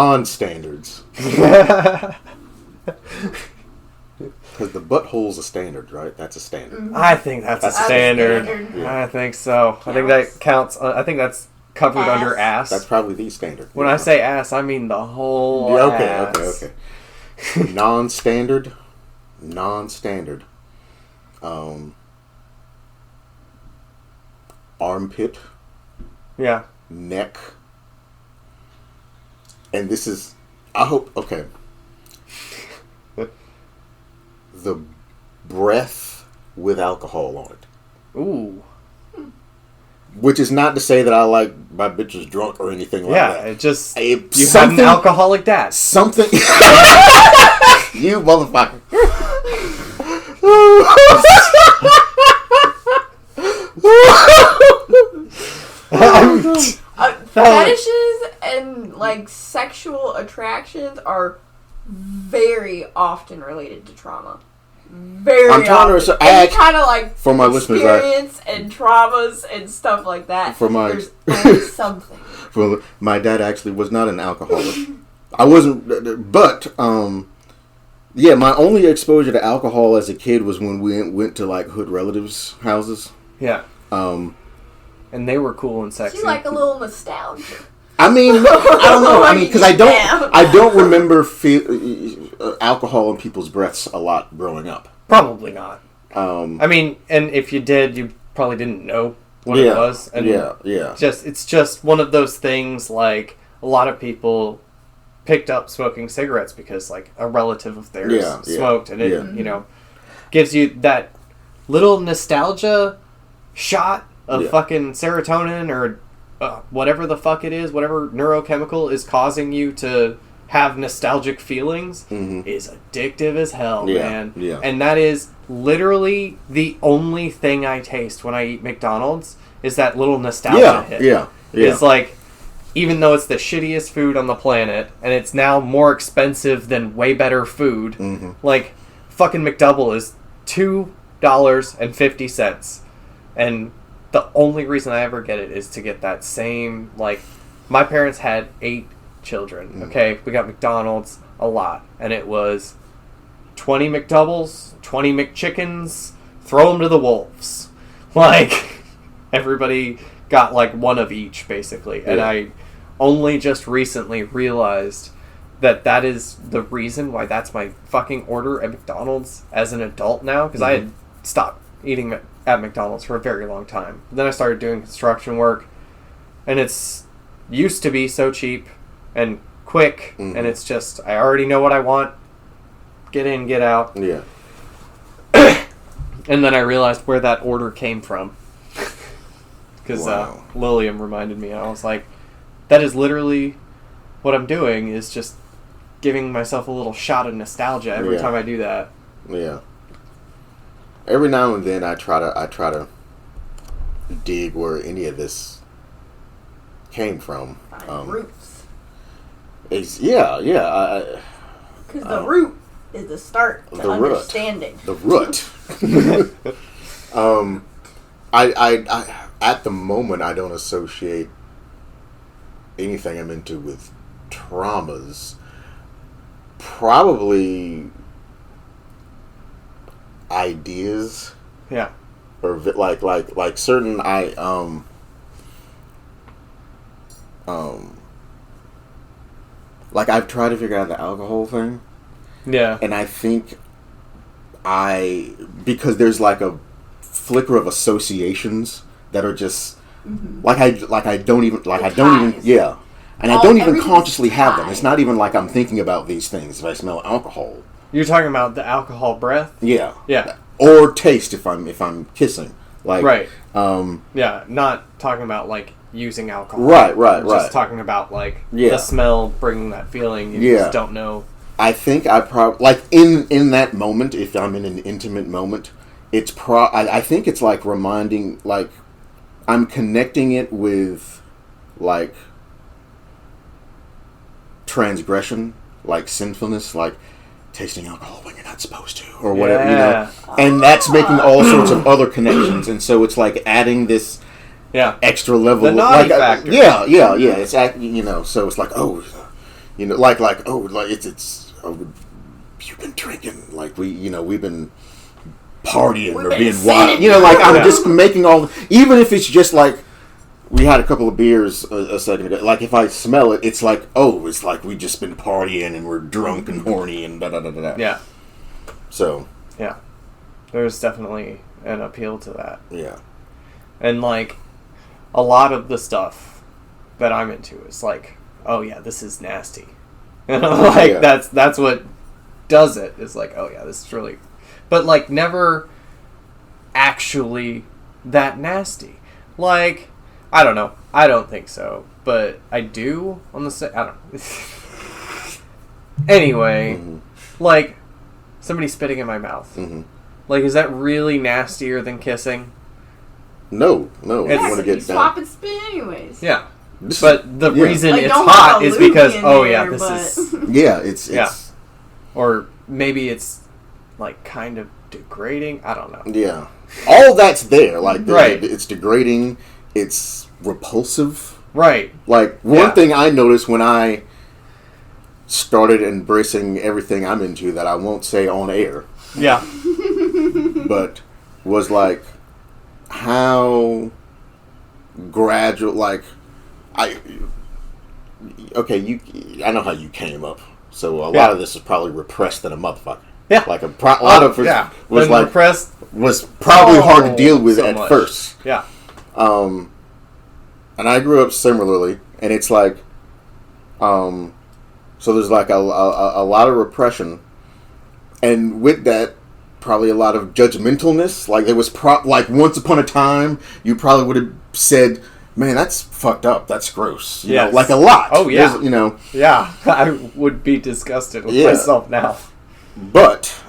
the butthole's a standard, right? That's a standard. I think that's a standard. Yeah. I think so. I think that counts. I think that's covered under ass. That's probably the standard. When I say ass, I mean the whole ass. Okay. Non-standard. Armpit. Yeah. Neck. And this is... I hope... Okay. The breath with alcohol on it. Ooh. Which is not to say that I like my bitches drunk or anything like that. Yeah, it just... you have an something- alcoholic dad. Something... You motherfucker. Fetishes and sexual attractions are very often related to trauma. I'm trying to Any kind of for my listeners, experience and traumas and stuff like that. For my- there's always something. Well, my dad actually was not an alcoholic. I wasn't, but yeah, my only exposure to alcohol as a kid was when we went to hood relatives' houses. Yeah. And they were cool and sexy. You like a little nostalgia. I mean, I don't know. I mean, because I don't remember alcohol in people's breaths a lot growing up. Probably not. And if you did, you probably didn't know what it was. And yeah. It's just one of those things. Like a lot of people picked up smoking cigarettes because a relative of theirs smoked, and it gives you that little nostalgia shot of fucking serotonin or whatever the fuck it is, whatever neurochemical is causing you to have nostalgic feelings is addictive as hell, man. Yeah. And that is literally the only thing I taste when I eat McDonald's is that little nostalgia hit. Yeah. It's even though it's the shittiest food on the planet and it's now more expensive than way better food, fucking McDouble is $2.50. And the only reason I ever get it is to get that same, like, my parents had 8 children, okay? We got McDonald's a lot, and it was 20 McDoubles, 20 McChickens, throw them to the wolves. Like, everybody got, like, one of each, basically. And I only just recently realized that is the reason why that's my fucking order at McDonald's as an adult now, because I had stopped eating at McDonald's for a very long time. Then I started doing construction work, and it's used to be so cheap and quick, and it's just, I already know what I want. Get in, get out. Yeah. And then I realized where that order came from. Because Wow. Lillian reminded me, and I was like, that is literally what I'm doing, is just giving myself a little shot of nostalgia every time I do that. Yeah. Every now and then I try to dig where any of this came from. Roots. Because the root is the start to the root. understanding. The root. I at the moment I don't associate anything I'm into with traumas. Probably ideas. Yeah. Or like certain like I've tried to figure out the alcohol thing. Yeah. And I think because there's like a flicker of associations that are just I don't even and I don't even consciously have them. It's not even like I'm thinking about these things if I smell alcohol. You're talking about the alcohol breath? Yeah. Yeah. Or taste if I'm kissing. Like right. Yeah, not talking about like using alcohol. Right. Just talking about like the smell bringing that feeling. You just don't know. I think I probably like in that moment, if I'm in an intimate moment, it's I think it's like reminding, like I'm connecting it with like transgression, like sinfulness, like tasting alcohol when you're not supposed to, or whatever, you know. And that's making all sorts of other connections, and so it's like adding this extra level, the naughty factor. It's so it's like it's you've been drinking, like we've been partying or being wild, like I'm just making all, even if it's just like we had a couple of beers a second ago. Like, if I smell it, it's like, it's like we just been partying and we're drunk and horny and da-da-da-da-da. Yeah. So. Yeah. There's definitely an appeal to that. Yeah. And, like, a lot of the stuff that I'm into is like, oh, yeah, this is nasty. And like, that's what does it. It's like, oh, yeah, this is really... But, like, never actually that nasty. Like... I don't know. I don't think so. But I do on the I don't know. Anyway, like, somebody spitting in my mouth. Like, is that really nastier than kissing? No. Yeah, want to get swap and spit anyways. Yeah. But the reason like, it's hot is because, this is... Yeah, it's... Or maybe it's, like, kind of degrading. I don't know. Yeah. All that's there. Like, it's degrading... It's repulsive. Right. Like, one thing I noticed when I started embracing everything I'm into that I won't say on air. Yeah. But was like how gradual, like, I know how you came up. So a lot of this is probably repressed than a motherfucker. Yeah. Like a lot of it was like repressed. Was probably hard to deal with at first. Yeah. And I grew up similarly, and it's like, so there's like a lot of repression, and with that, probably a lot of judgmentalness. Like there was like once upon a time, you probably would have said, "Man, that's fucked up. That's gross." You know, like a lot. Oh yeah. There's, Yeah, I would be disgusted with myself now. But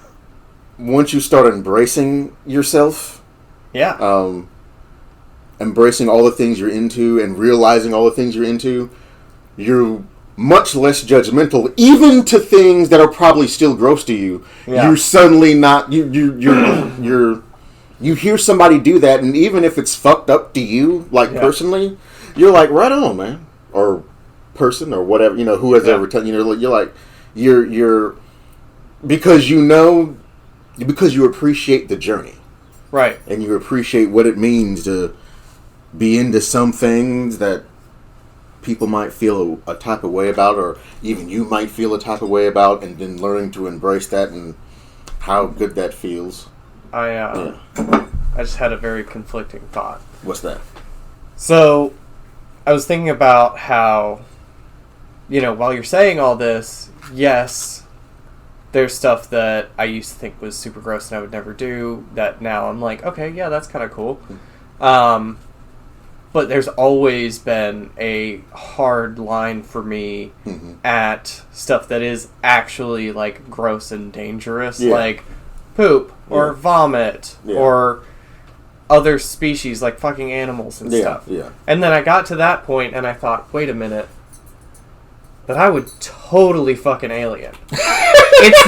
once you start embracing yourself, embracing all the things you're into and realizing all the things you're into, you're much less judgmental, even to things that are probably still gross to you. Yeah. You're suddenly not. You're you hear somebody do that, and even if it's fucked up to you, like personally, you're like, right on, man, or person, or whatever, you know, who has ever told you know, you're like, you're because because you appreciate the journey, right, and you appreciate what it means to be into some things that people might feel a type of way about, or even you might feel a type of way about, and then learning to embrace that and how good that feels. I just had a very conflicting thought. What's that? So, I was thinking about how, you know, while you're saying all this, yes, there's stuff that I used to think was super gross and I would never do, that now I'm like, okay, yeah, that's kind of cool. But there's always been a hard line for me at stuff that is actually, like, gross and dangerous. Like poop or vomit or other species, like fucking animals and stuff. And then I got to that point and I thought, wait a minute. But I would totally fuck an alien. It's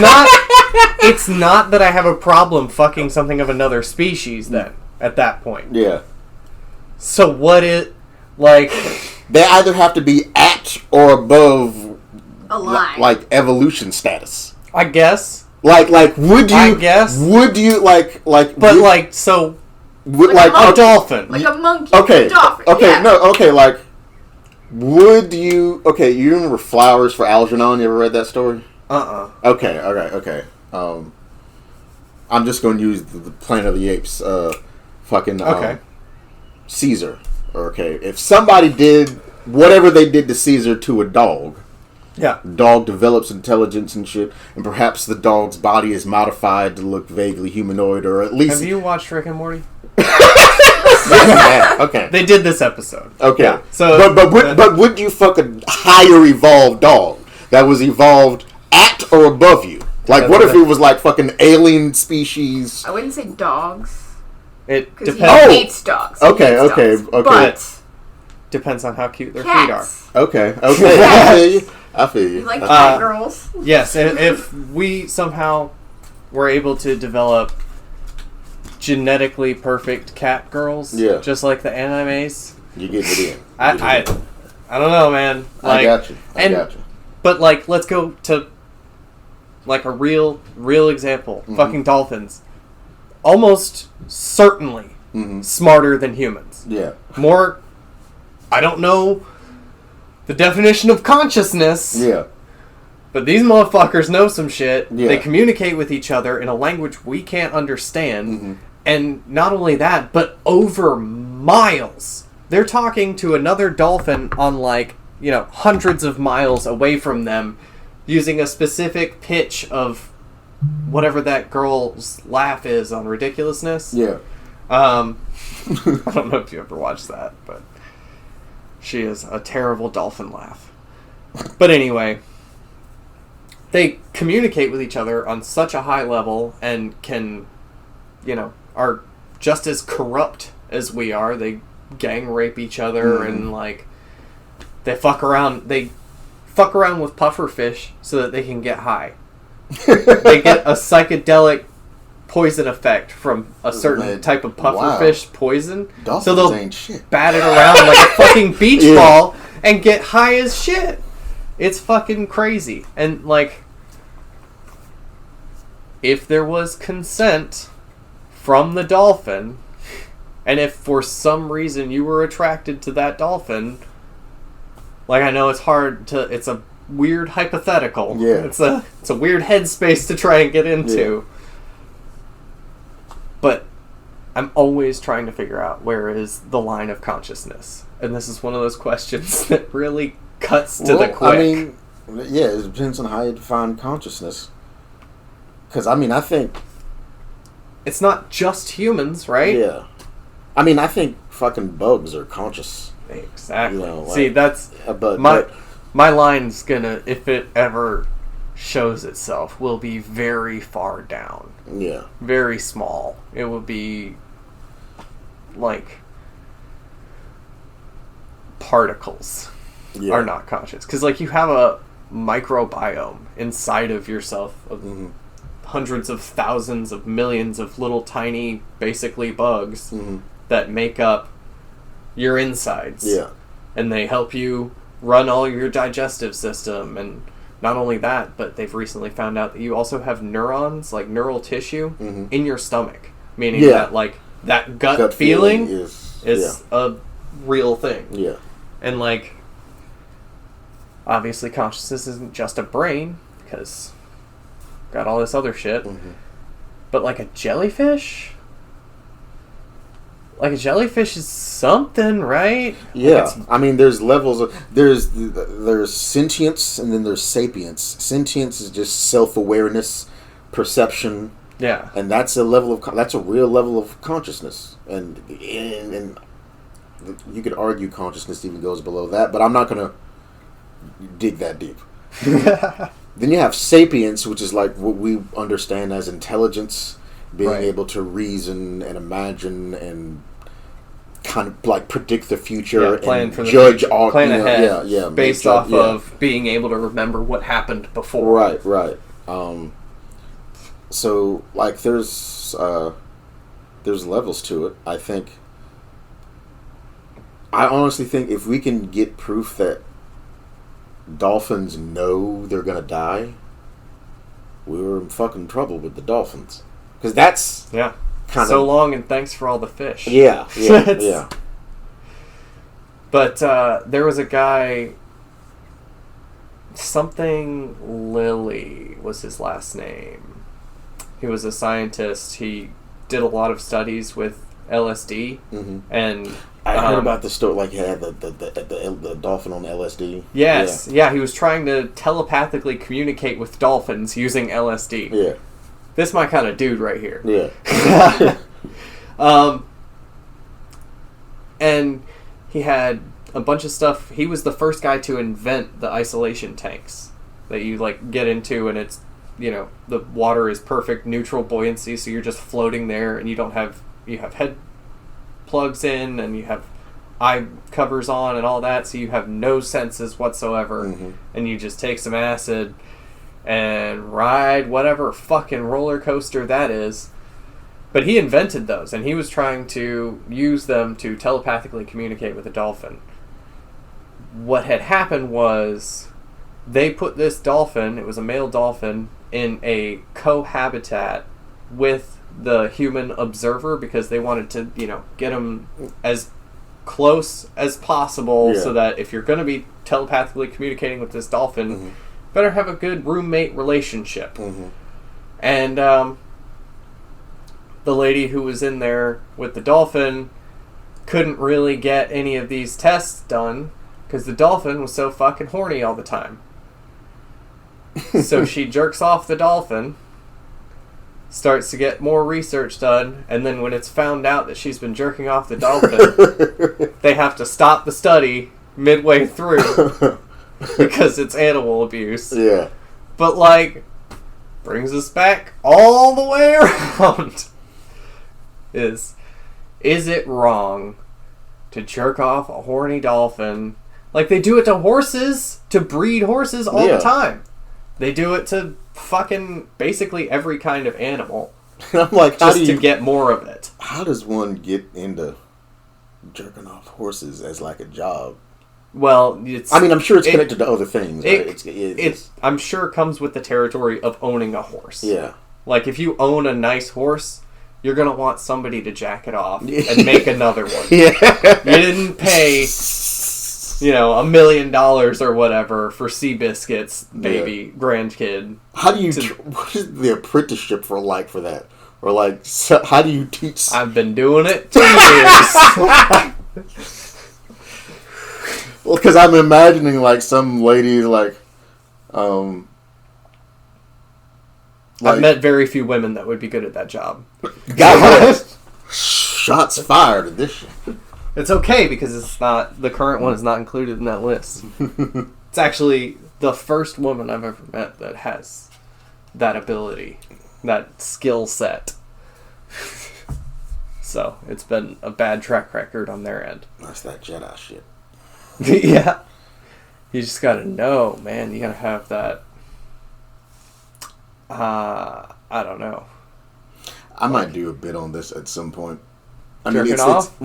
not that I have a problem fucking something of another species then, at that point. Yeah. So what is, like... They either have to be at or above a line. Like evolution status. I guess. Like would you... I guess. Would you, like... But, would, like, so... Like a dolphin. Like a monkey. Okay. Dolphin. Okay, yeah. no, okay, like... Would you... Okay, you remember Flowers for Algernon? You ever read that story? Okay, okay. I'm just going to use the Planet of the Apes. Okay. Caesar. Okay, if somebody did whatever they did to Caesar to a dog, dog develops intelligence and shit, and perhaps the dog's body is modified to look vaguely humanoid, or at least... Have you watched Rick and Morty? Okay. They did this episode. Okay. Yeah. So, but would you fuck a higher evolved dog that was evolved at or above you? Like, what if it was like fucking alien species? I wouldn't say dogs. It depends. He hates dogs. Okay. But depends on how cute their cats. feet are. Okay. I feel you. You like cat girls? Yes, if we somehow were able to develop genetically perfect cat girls, just like the animes, you get it in. I don't know, man. Like, I got you. I got you. But like, let's go to like a real example. Fucking dolphins. Almost certainly smarter than humans. Yeah. More, I don't know the definition of consciousness. Yeah. But these motherfuckers know some shit. Yeah. They communicate with each other in a language we can't understand. And not only that, but over miles. They're talking to another dolphin on, like, you know, hundreds of miles away from them using a specific pitch of whatever that girl's laugh is on Ridiculousness. Yeah. I don't know if you ever watched that, but she is a terrible dolphin laugh. But anyway, they communicate with each other on such a high level and can, you know, are just as corrupt as we are. They gang rape each other and, like, they fuck around with pufferfish so that they can get high. They get a psychedelic poison effect from a certain type of pufferfish poison. Dolphins so they'll ain't shit. bat it around like a fucking beach ball and get high as shit. It's fucking crazy. And, like, if there was consent from the dolphin, and if for some reason you were attracted to that dolphin, like, I know it's a weird hypothetical. Yeah. It's a weird headspace to try and get into. Yeah. But I'm always trying to figure out where is the line of consciousness. And this is one of those questions that really cuts to the quick. I mean, yeah, it depends on how you define consciousness. Because, I mean, I think... It's not just humans, right? Yeah. I mean, I think fucking bugs are conscious. Exactly. You know, like, see, that's... My line's gonna, if it ever shows itself, will be very far down. Yeah. Very small. It will be like particles are not conscious. Because, like, you have a microbiome inside of yourself of hundreds of thousands of millions of little tiny, basically bugs Mm-hmm. that make up your insides. Yeah. And they help you run all your digestive system. And not only that, but they've recently found out that you also have neurons, like neural tissue, Mm-hmm. in your stomach. Meaning Yeah. that, like, that gut feeling is a real thing. yeah. And, like, obviously consciousness isn't just a brain, because got all this other shit. Mm-hmm. But, like, a jellyfish? Like, a jellyfish is something, right? Yeah, Like, I mean, there's levels of there's sentience and then there's sapience. Sentience is just self-awareness, perception, yeah. and that's a level of that's a real level of consciousness. And you could argue consciousness even goes below that, but I'm not gonna dig that deep. Then you have sapience, which is like what we understand as intelligence, being Right. able to reason and imagine and kind of like predict the future Plan and for the judge future. all Plan you know, ahead, yeah, based off of being able to remember what happened before. right. So like there's levels to it. I honestly think if we can get proof that dolphins know they're gonna die, we're in fucking trouble with the dolphins, because that's Yeah. kind So of long, and thanks for all the fish. yeah. But there was a guy, something Lilly was his last name. He was a scientist. He did a lot of studies with LSD, Mm-hmm. and I heard about the story, like, yeah, the dolphin on LSD. yes, yeah, he was trying to telepathically communicate with dolphins using LSD. Yeah. This my kind of dude right here. Yeah. And he had a bunch of stuff. He was the first guy to invent the isolation tanks that you, like, get into, and it's, you know, the water is perfect neutral buoyancy, so you're just floating there, and you have head plugs in, and you have eye covers on and all that, so you have no senses whatsoever. Mm-hmm. And you just take some acid and ride whatever fucking roller coaster that is. But he invented those, and he was trying to use them to telepathically communicate with a dolphin. What had happened was they put this dolphin, it was a male dolphin, in a cohabitat with the human observer, because they wanted to, you know, get him as close as possible, so that if you're going to be telepathically communicating with this dolphin, Mm-hmm. better have a good roommate relationship. Mm-hmm. And the lady who was in there with the dolphin couldn't really get any of these tests done because the dolphin was so fucking horny all the time. So she jerks off the dolphin, starts to get more research done, and then when it's found out that she's been jerking off the dolphin, they have to stop the study midway through because it's animal abuse. Yeah. But, like, brings us back all the way around. Is it wrong to jerk off a horny dolphin? Like, they do it to horses, to breed horses all the time. They do it to fucking basically every kind of animal. I'm like, just to get more of it. How does one get into jerking off horses as like a job? Well, I'm sure it's connected to other things. Right? It's I'm sure comes with the territory of owning a horse. Yeah. Like, if you own a nice horse, you're going to want somebody to jack it off and make another one. Yeah. You didn't pay, $1 million or whatever for Seabiscuit's baby grandkid. How do you, what is the apprenticeship for that? Or like, how do you teach? I've been doing it 2 years. Well, because I'm imagining like some lady I've met very few women that would be good at that job. Shots fired at this shit. It's okay because it's not, the current one is not included in that list. It's actually the first woman I've ever met that has that ability, that skill set. So it's been a bad track record on their end. That's that Jedi shit. Yeah. You just gotta know, man. You gotta have that. I I don't know. I might do a bit on this at some point. Jerking off?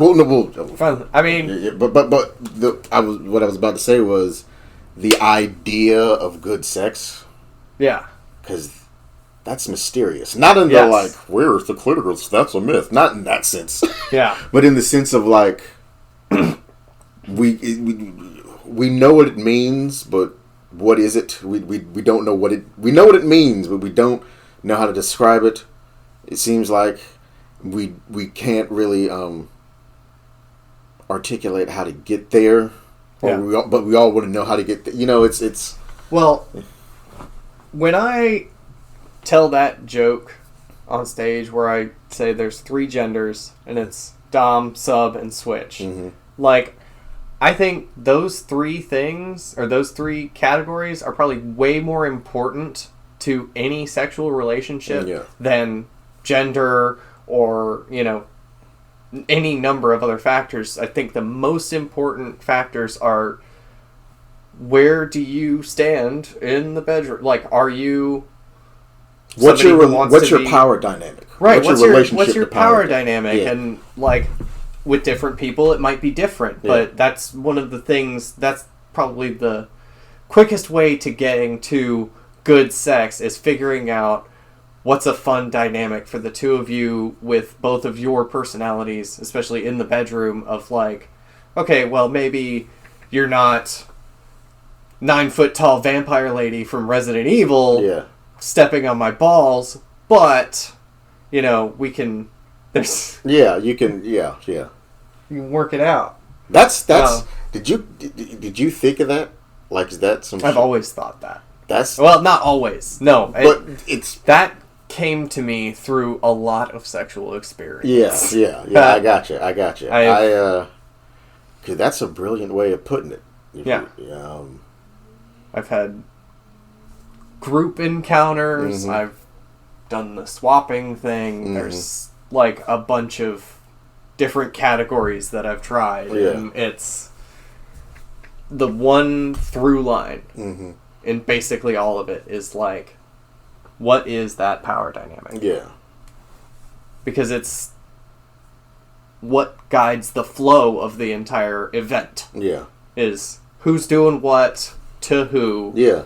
Fun. I mean, yeah, but what I was about to say was the idea of good sex. Yeah, because that's mysterious. Not in the like, where's the clitoris? That's a myth. Not in that sense. Yeah, but in the sense of like, we know what it means, but what is it? We don't know what it. We know what it means, but we don't know how to describe it. It seems like we can't really articulate how to get there. Yeah. But we all want to know how to get there. You know, it's well, when I tell that joke on stage where I say there's 3 genders and it's dom, sub, and switch, like, I think those 3 things, or those 3 categories, are probably way more important to any sexual relationship than gender or, you know, any number of other factors. I think the most important factors are, where do you stand in the bedroom? Like, are you what's your power dynamic? Right. What's your power dynamic? Yeah. And like, with different people, it might be different. But that's one of the things. That's probably the quickest way to getting to good sex, is figuring out what's a fun dynamic for the two of you with both of your personalities, especially in the bedroom, of like, okay, well, maybe you're not 9-foot tall vampire lady from Resident Evil stepping on my balls, but, you know, we can, you can work it out. That's did you think of that? Like, is that some I've always thought that. Well, not always. No. But it's that came to me through a lot of sexual experience. Yeah. I got you. Cause that's a brilliant way of putting it. I've had group encounters. I've done the swapping thing. There's like a bunch of different categories that I've tried, and it's the one through line in basically all of it is like, what is that power dynamic? Yeah. Because it's what guides the flow of the entire event. Yeah. Is who's doing what to who. Yeah.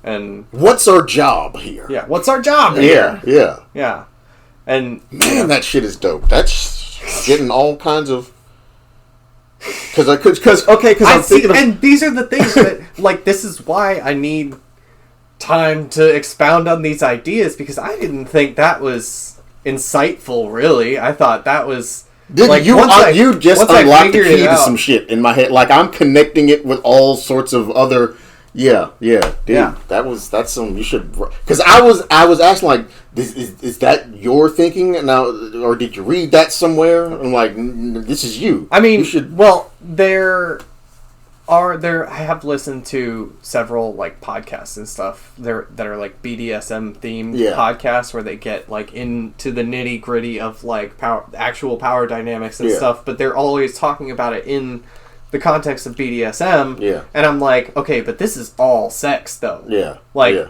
And what's our job here? Yeah. What's our job here? Yeah. And man, that shit is dope. That's getting all kinds of. Because I'm thinking of, and these are the things that, like, this is why I need time to expound on these ideas, because I didn't think that was insightful, really. I thought that was you just unlocked the key to some shit in my head. Like, I'm connecting it with all sorts of other dude. That's some you should, because I was asking, like, is that your thinking now, or did you read that somewhere? I'm like, this is you. I mean, you should. Well, I have listened to several like podcasts and stuff that are like BDSM themed podcasts, where they get like into the nitty gritty of like actual power dynamics and stuff, but they're always talking about it in the context of BDSM. Yeah. And I'm like, okay, but this is all sex though. Yeah. Like,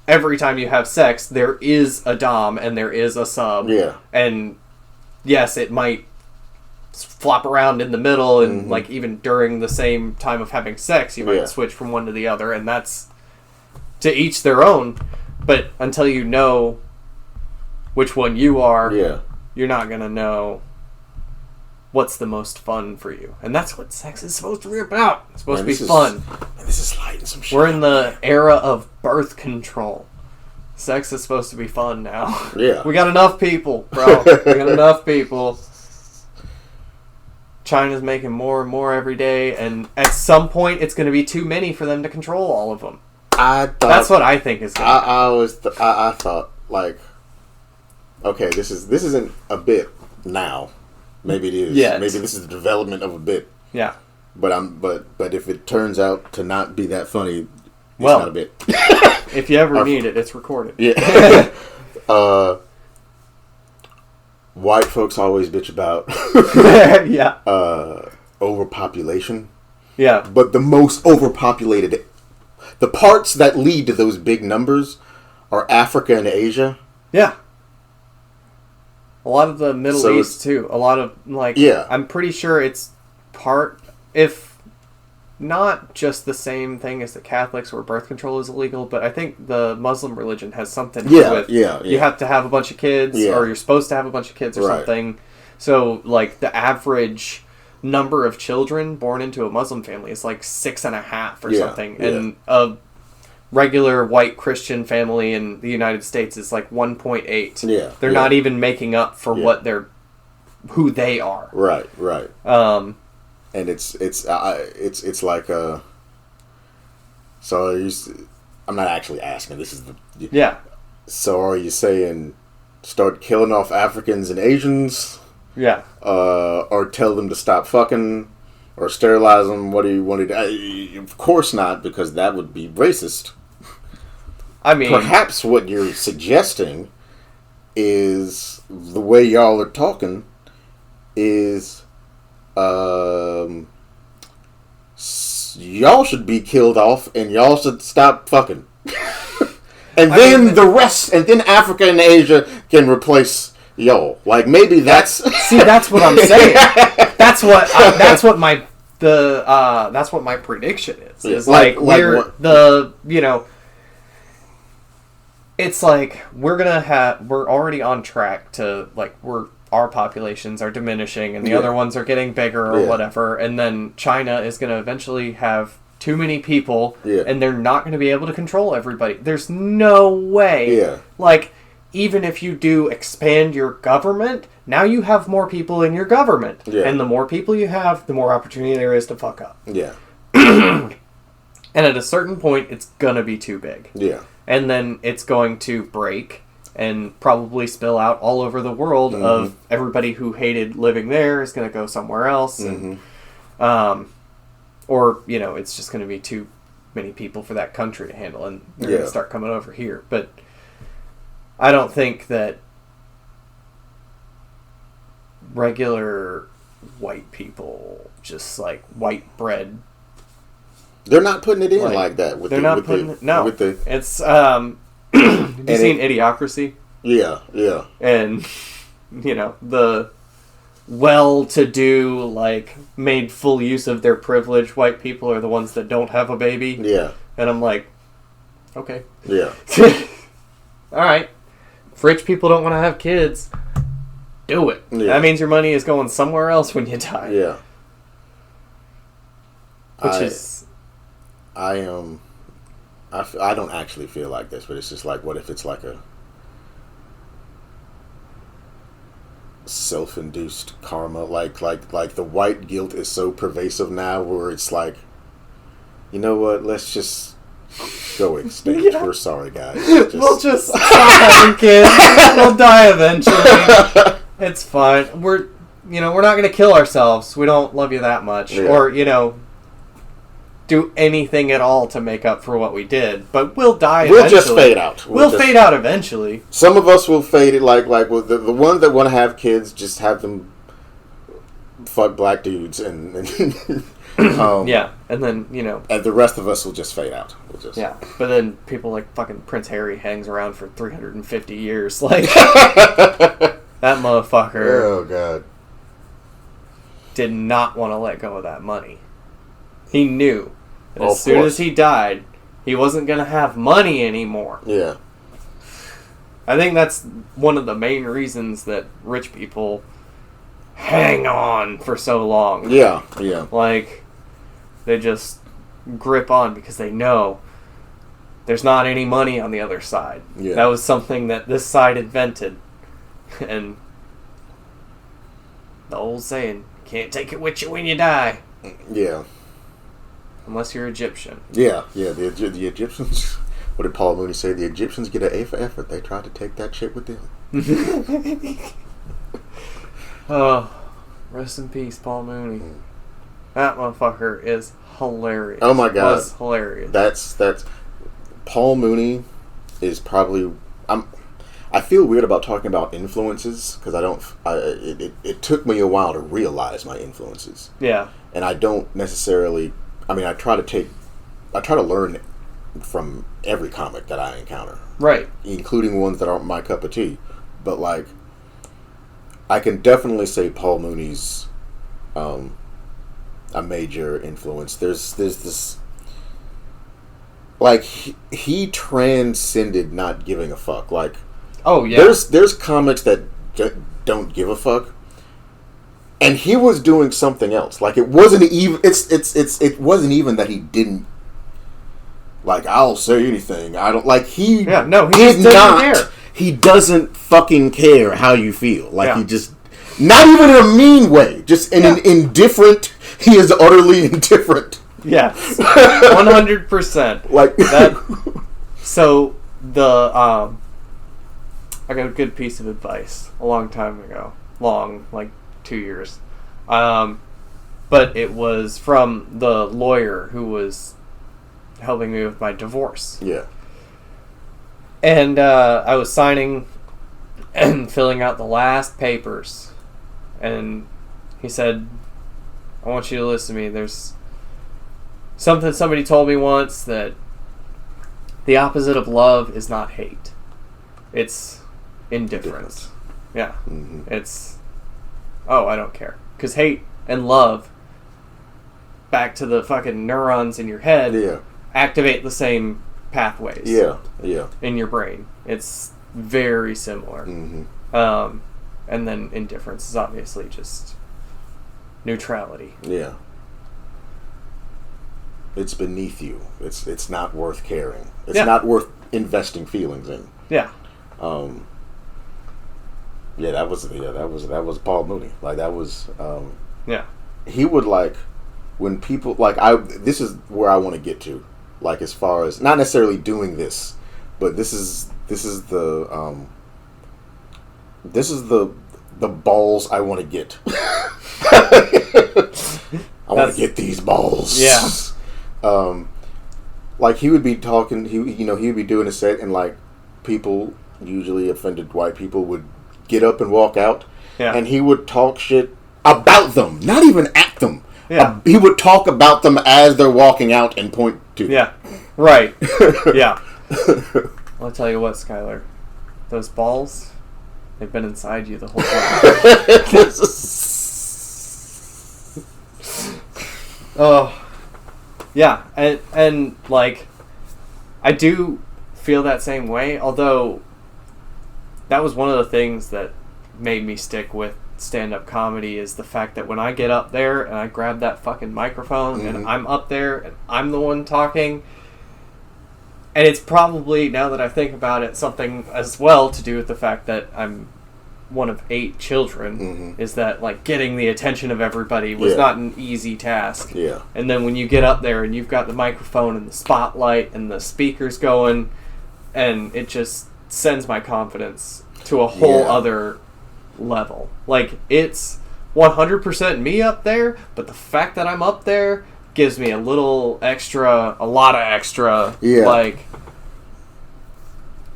every time you have sex, there is a dom and there is a sub. Yeah. And yes, it might flop around in the middle, and like even during the same time of having sex, you might switch from one to the other, and that's to each their own. But until you know which one you are, you're not gonna know what's the most fun for you. And that's what sex is supposed to be about. It's supposed to be fun. This is lighting some shit. We're in the era of birth control. Sex is supposed to be fun now. Yeah. We got enough people, bro. We got enough people. China's making more and more every day, and at some point it's going to be too many for them to control all of them. That's what I think is going to happen. I thought, like, okay, this isn't a bit now. Maybe it is. Yeah. Maybe this is the development of a bit. Yeah. But if it turns out to not be that funny, it's not a bit. If you ever need it, it's recorded. Yeah. White folks always bitch about overpopulation. Yeah. But the most overpopulated, the parts that lead to those big numbers are Africa and Asia. Yeah. A lot of the Middle East, too. A lot of, like... Yeah. I'm pretty sure it's part... If not just the same thing as the Catholics where birth control is illegal, but I think the Muslim religion has something to do with... You have to have a bunch of kids, or you're supposed to have a bunch of kids or something. So, like, the average number of children born into a Muslim family is like 6.5 or something. And a regular white Christian family in the United States is like 1.8. Yeah. They're not even making up for what they're... who they are. Right. And it's like so I'm not actually asking. This is the So are you saying start killing off Africans and Asians? Yeah. Or tell them to stop fucking, or sterilize them? What do you want to do? Of course not, because that would be racist. I mean, perhaps what you're suggesting is the way y'all are talking is. Y'all should be killed off, and y'all should stop fucking. And then the rest, and then Africa and Asia can replace y'all. Like maybe that's. See, that's what I'm saying. That's what my prediction is. Is like we're it's like we're already on track to like our populations are diminishing and the other ones are getting bigger or whatever, and then China is going to eventually have too many people and they're not going to be able to control everybody. There's no way. Like, even if you do expand your government, now you have more people in your government. And the more people you have, the more opportunity there is to fuck up. And at a certain point, it's going to be too big. And then it's going to break and probably spill out all over the world of everybody who hated living there is going to go somewhere else. And, or, it's just going to be too many people for that country to handle, and they're going to start coming over here. But I don't think that regular white people, just like white bread, they're not putting it in like that. It's have you seen Idiocracy? Yeah. And the well-to-do, like, made full use of their privilege white people are the ones that don't have a baby. And I'm like, okay. All right. If rich people don't want to have kids, do it. That means your money is going somewhere else when you die. I don't actually feel like this, but it's just like, what if it's like a self-induced karma? Like the white guilt is so pervasive now, where it's like, you know what? Let's just go extinct. We're sorry, guys. We'll just stop having kids. We'll die eventually. It's fine. We're not gonna kill ourselves. We don't love you that much, or do anything at all to make up for what we did, but we'll die eventually. We'll just fade out. We'll fade out eventually. Some of us will fade it like the ones that want to have kids, just have them fuck black dudes and and then, and the rest of us will just fade out. But then people like fucking Prince Harry hangs around for 350 years. Like, that motherfucker. Oh, God. Did not want to let go of that money. He knew that as soon as he died, he wasn't going to have money anymore. I think that's one of the main reasons that rich people hang on for so long. Like, they just grip on because they know there's not any money on the other side. That was something that this side invented. And the old saying, can't take it with you when you die. Unless you're Egyptian. The Egyptians. What did Paul Mooney say? The Egyptians get an A for effort. They tried to take that shit with them. Oh, rest in peace, Paul Mooney. That motherfucker is hilarious. Oh my God, was hilarious. That's Paul Mooney is probably. I feel weird about talking about influences because it took me a while to realize my influences. And I don't necessarily. I mean, I try to learn from every comic that I encounter, right, including ones that aren't my cup of tea. But like, I can definitely say Paul Mooney's a major influence. There's this, like, he transcended not giving a fuck. Like, oh yeah, there's comics that don't give a fuck, and he was doing something else. Like, it wasn't even it wasn't even that he didn't, like, I'll say anything. I don't like he he did not not care. He doesn't fucking care how you feel. Like, Yeah. he just, not even in a mean way, just in an indifferent. He is utterly indifferent. Yes, 100%. Like that. So I got a good piece of advice a long time ago, like 2 years, but it was from the lawyer who was helping me with my divorce. Yeah. And I was signing and filling out the last papers, and he said, I want you to listen to me. There's something somebody told me once, that the opposite of love is not hate. It's indifference. Yeah. Mm-hmm. It's, oh, I don't care. Because hate and love, back to the fucking neurons in your head, Yeah. activate the same pathways Yeah. Yeah. in your brain. It's very similar. Mm-hmm. And then indifference is obviously just neutrality. Yeah. It's beneath you. It's not worth caring. It's not worth investing feelings in. Yeah. Yeah, that was Paul Mooney. Like, that was Yeah. he would, like, when people, like, this is where I want to get to, like, as far as not necessarily doing this, but this is the balls I want to get. I want to get these balls. Yeah. Like, he would be talking, he would be doing a set, and, like, people, usually offended white people, would get up and walk out, and he would talk shit about them, not even at them. Yeah. He would talk about them as they're walking out and point to. Yeah. Right. Yeah. I'll tell you what, Skyler. Those balls, they've been inside you the whole time. Oh. Yeah. And like, I do feel that same way, although that was one of the things that made me stick with stand-up comedy, is the fact that when I get up there and I grab that fucking microphone, mm-hmm. and I'm up there and I'm the one talking, and it's probably, now that I think about it, something as well to do with the fact that I'm one of 8 children, mm-hmm. is that, like, getting the attention of everybody was not an easy task. Yeah. And then when you get up there and you've got the microphone and the spotlight and the speakers going, and it just sends my confidence to a whole other level. Like, it's 100% me up there, but the fact that I'm up there gives me a lot of extra, like,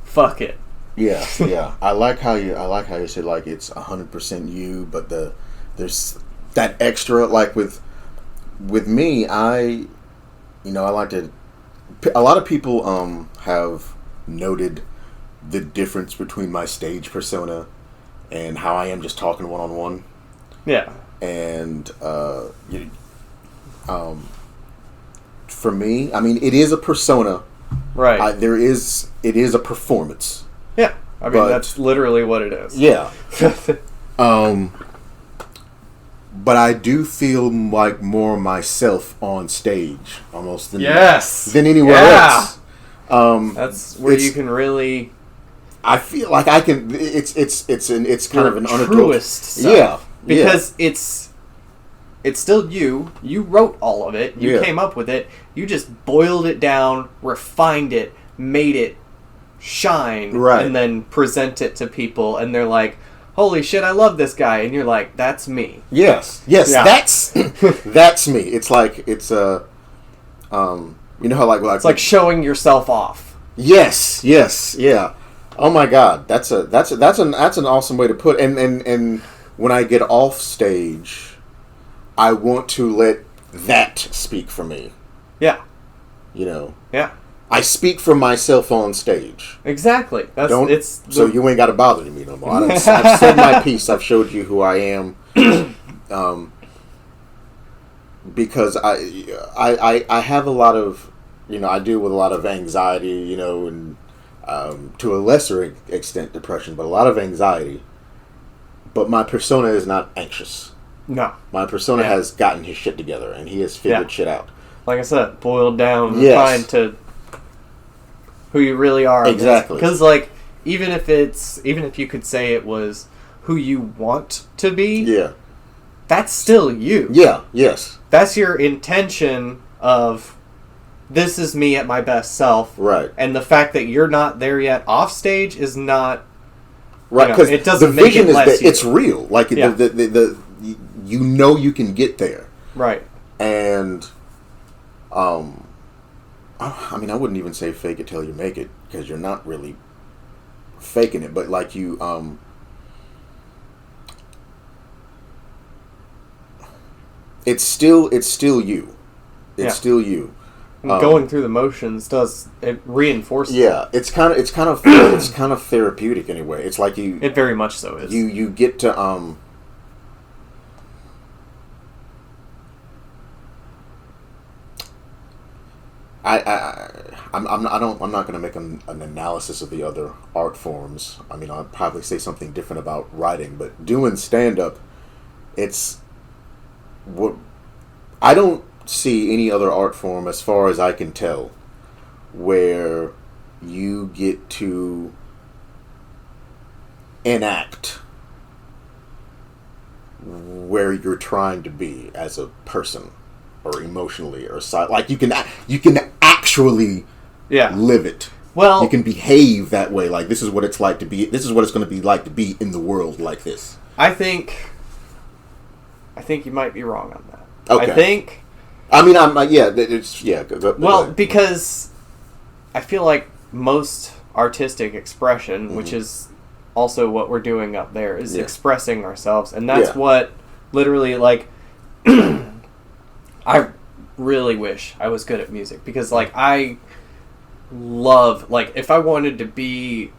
fuck it. Yeah, yeah. I like how you said, like, it's 100% you, but there's that extra, like, with me, I like to, a lot of people have noted the difference between my stage persona and how I am just talking one-on-one. Yeah. And for me, I mean, it is a persona. Right. It is a performance. Yeah. I mean, that's literally what it is. Yeah. But I do feel like more myself on stage almost than anywhere else. That's where you can really, I feel like I can. It's kind of an truest stuff. Yeah, because it's still you. You wrote all of it. You came up with it. You just boiled it down, refined it, made it shine, and then present it to people, and they're like, "Holy shit, I love this guy," and you're like, "That's me." Yes, that's that's me. It's like you know how like it's like showing yourself off. Yes, yeah. Oh my God, that's an awesome way to put it. And when I get off stage, I want to let that speak for me. Yeah. You know. Yeah. I speak for myself on stage. Exactly. So you ain't got to bother me no more. I've said my piece. I've showed you who I am. Because I have a lot of, I deal with a lot of anxiety, and to a lesser extent depression, but a lot of anxiety. But my persona is not anxious. No. My persona has gotten his shit together, and he has figured shit out. Like I said, boiled down, fine to who you really are. Exactly. Because, even if you could say it was who you want to be, that's still you. Yeah, yes. That's your intention of, this is me at my best self. Right. And the fact that you're not there yet off stage is not... Right, because it doesn't the vision make it is that it's real. Like, you can get there. Right. And... I mean, I wouldn't even say fake it till you make it, because you're not really faking it, but it's still you. It's still you. Going through the motions it reinforces. Yeah, it's kind of therapeutic anyway. It's like it very much so is. You get to I'm not going to make an analysis of the other art forms. I mean, I'll probably say something different about writing, but doing stand-up, it's what I don't see any other art form, as far as I can tell, where you get to enact where you're trying to be as a person, or emotionally, or like you can actually live it. Well, you can behave that way. Like, this is what it's like to be. This is what it's going to be like to be in the world like this. I think you might be wrong on that. Okay. I'm like, Go because I feel like most artistic expression, which is also what we're doing up there, is expressing ourselves, and that's what literally, I really wish I was good at music, because I love, if I wanted to be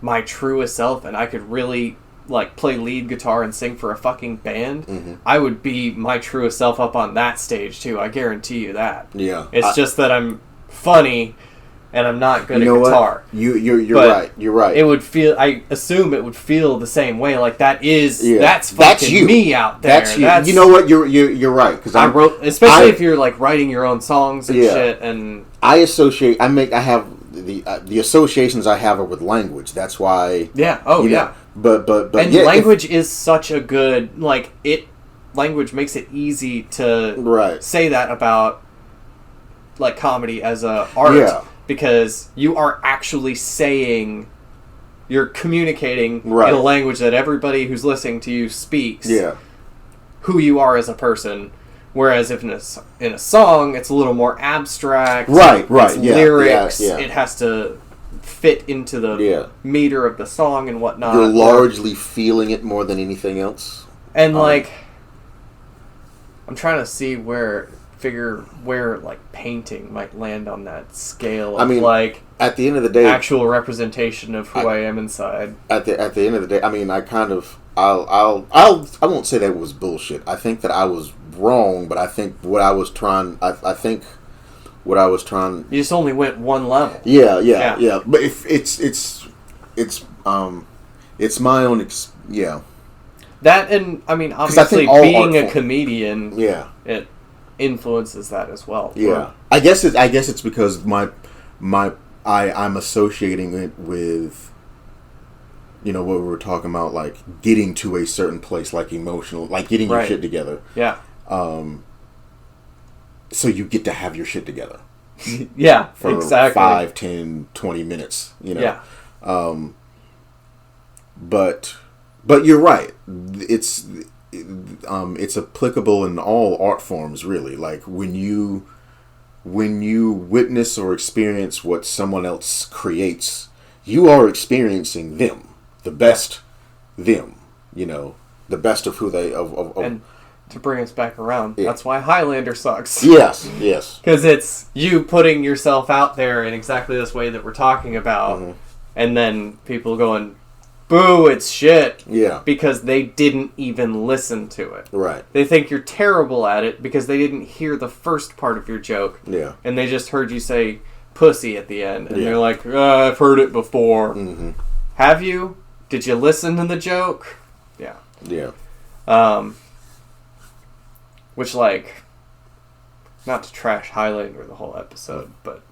my truest self and I could really play lead guitar and sing for a fucking band, I would be my truest self up on that stage too. I guarantee you that. Yeah. It's just that I'm funny and I'm not good at guitar. You're right. You're right. It would feel. I assume it would feel the same way. That's fucking you. Me out there. That's you. You know what? You're right. Because I wrote, especially if you're writing your own songs and shit. And I associate. I have the associations I have are with language. That's why. Yeah. Oh yeah. But language is such a good language makes it easy to say that about comedy as a art. Yeah. Because you are actually you're communicating in a language that everybody who's listening to you speaks. Yeah. Who you are as a person. Whereas if in a song, it's a little more abstract. Right. It's lyrics. Yeah. It has to fit into the meter of the song and whatnot. You're largely feeling it more than anything else. And I'm trying to see where painting might land on that scale of at the end of the day, actual representation of who I am inside. At the end of the day, I mean, I won't say that was bullshit. I think that I was wrong, but I think what I was trying You just only went one level. Yeah. But if it's my own That, and I mean, obviously being a comedian, it influences that as well. Yeah, I guess it's because I'm associating it with, what we were talking about, getting to a certain place, emotional, getting your shit together. Yeah. So you get to have your shit together. Yeah, for exactly. 5, 10, 20 minutes, Yeah. But you're right. It's applicable in all art forms, really. When you witness or experience what someone else creates, you are experiencing them, the best them. The best of who they to bring us back around. Yeah. That's why Highlander sucks. Yes. Because it's you putting yourself out there in exactly this way that we're talking about, and then people going, boo, it's shit. Yeah. Because they didn't even listen to it. Right. They think you're terrible at it because they didn't hear the first part of your joke. Yeah. And they just heard you say pussy at the end. And they're like, I've heard it before. Mm-hmm. Have you? Did you listen to the joke? Yeah. Yeah. Which, like, not to trash Highlander the whole episode, but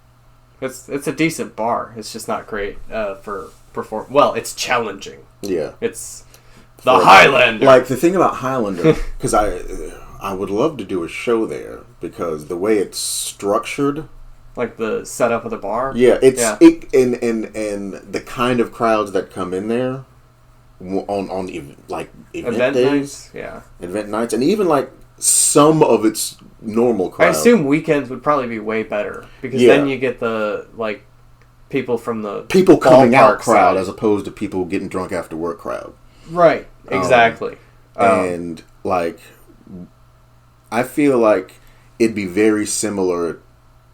it's a decent bar. It's just not great for perform. Well, it's challenging. Yeah. It's the Highlander. Like, the thing about Highlander, because I would love to do a show there, because the way it's structured, like the setup of the bar. yeah, and the kind of crowds that come in there on event days, nights, event nights, and even like some of its normal I crowds. assume weekends would probably be way better because then you get the like people from the people coming out crowd side. as opposed to people getting drunk after work crowd. Right. Exactly. And like, I feel like it'd be very similar.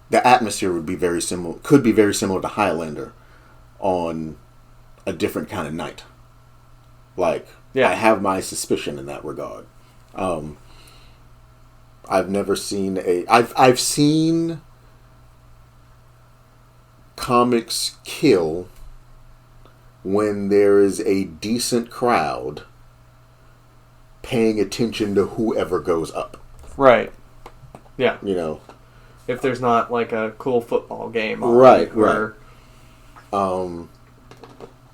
The atmosphere would be very similar. Could be very similar to Highlander on a different kind of night. Like, I have my suspicion in that regard. I've never seen I've seen comics kill when there is a decent crowd paying attention to whoever goes up. Right. Yeah. You know. If there's not like a cool football game on right.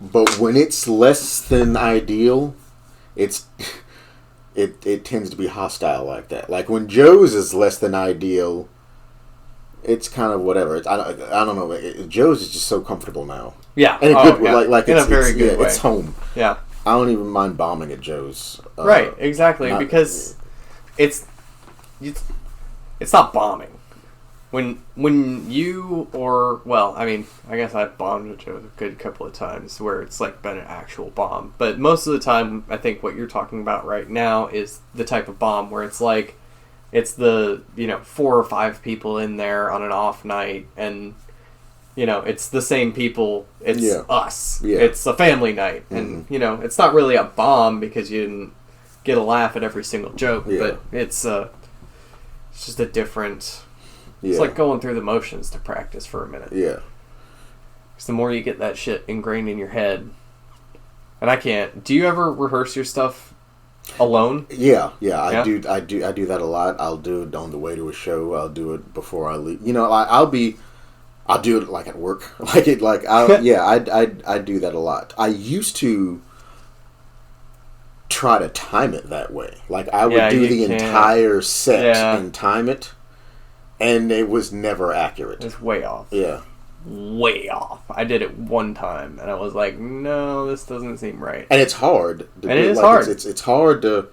But when it's less than ideal, it tends to be hostile like that. Like when Joe's is less than ideal, it's kind of whatever. I don't know. Joe's is just so comfortable now. Yeah, in a good way. Like in a very good way. It's home. Yeah, I don't even mind bombing at Joe's. Right, exactly, because it's not bombing. When you I guess I've bombed at Joe's a good couple of times where it's like been an actual bomb. But most of the time, I think what you're talking about right now is the type of bomb where it's like it's the 4 or 5 people in there on an off night and. It's the same people. It's us. Yeah. It's a family night. And, it's not really a bomb because you didn't get a laugh at every single joke. Yeah. But it's just a different... It's like going through the motions to practice for a minute. Yeah. Because the more you get that shit ingrained in your head... And I can't... Do you ever rehearse your stuff alone? Yeah. I do that a lot. I'll do it on the way to a show. I'll do it before I leave. I'll do it like at work. I do that a lot. I used to try to time it that way. Like I would do the entire set and time it, and it was never accurate. It's way off. Yeah. Way off. I did it one time, and I was like, no, this doesn't seem right. And it's hard. It is hard. It's hard to...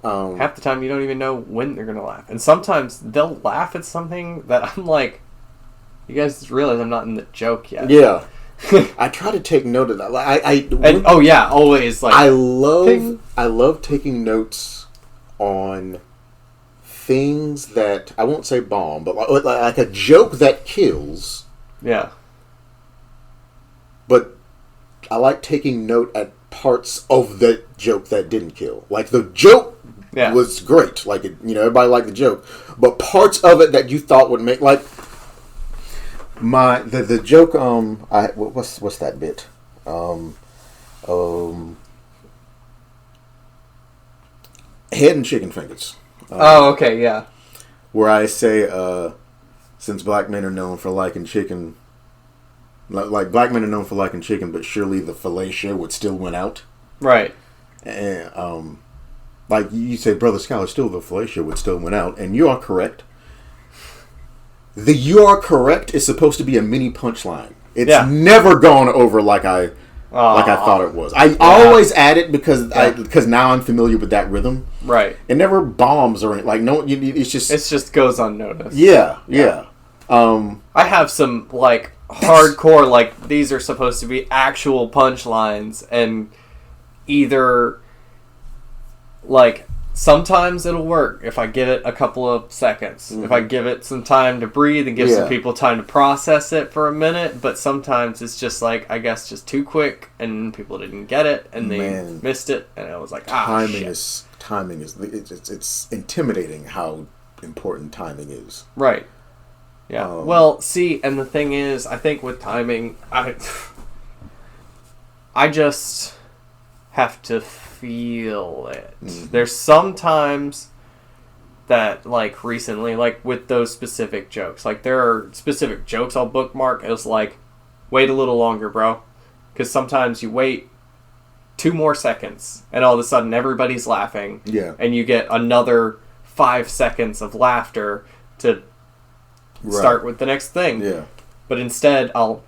half the time you don't even know when they're going to laugh. And sometimes they'll laugh at something that I'm like... You guys realize I'm not in the joke yet. Yeah. I try to take note of that. Always like I love taking notes on things that I won't say bomb, but like a joke that kills. Yeah. But I like taking note at parts of the joke that didn't kill. Like the joke was great. Like everybody liked the joke, but parts of it that you thought would make like. The joke what's that bit? Head and chicken fingers. Okay, yeah. Where I say, since black men are known for liking chicken, like black men are known for liking chicken, but surely the fellatio would still win out. Right. And like you say, Brother Skyler, still the fellatio would still win out, and you are correct. The "you are correct" is supposed to be a mini punchline. It's never gone over like I thought it was. I always add it because now I'm familiar with that rhythm. Right. It never bombs or anything. Like it's just goes unnoticed. Yeah. I have some like hardcore like these are supposed to be actual punchlines and either like sometimes it'll work if I give it a couple of seconds. If I give it some time to breathe and give some people time to process it for a minute. But sometimes it's just like, I guess, just too quick, and people didn't get it, and they missed it, and I was like, timing is it's intimidating how important timing is. Right. Yeah. Well, see, and the thing is, I think with timing, I just have to feel it. There's sometimes that, like, recently, like, with those specific jokes, like, there are specific jokes I'll bookmark as, like, wait a little longer, bro. Because sometimes you wait 2 more seconds, and all of a sudden everybody's laughing. Yeah. And you get another 5 seconds of laughter to start with the next thing. Yeah. But instead, I'll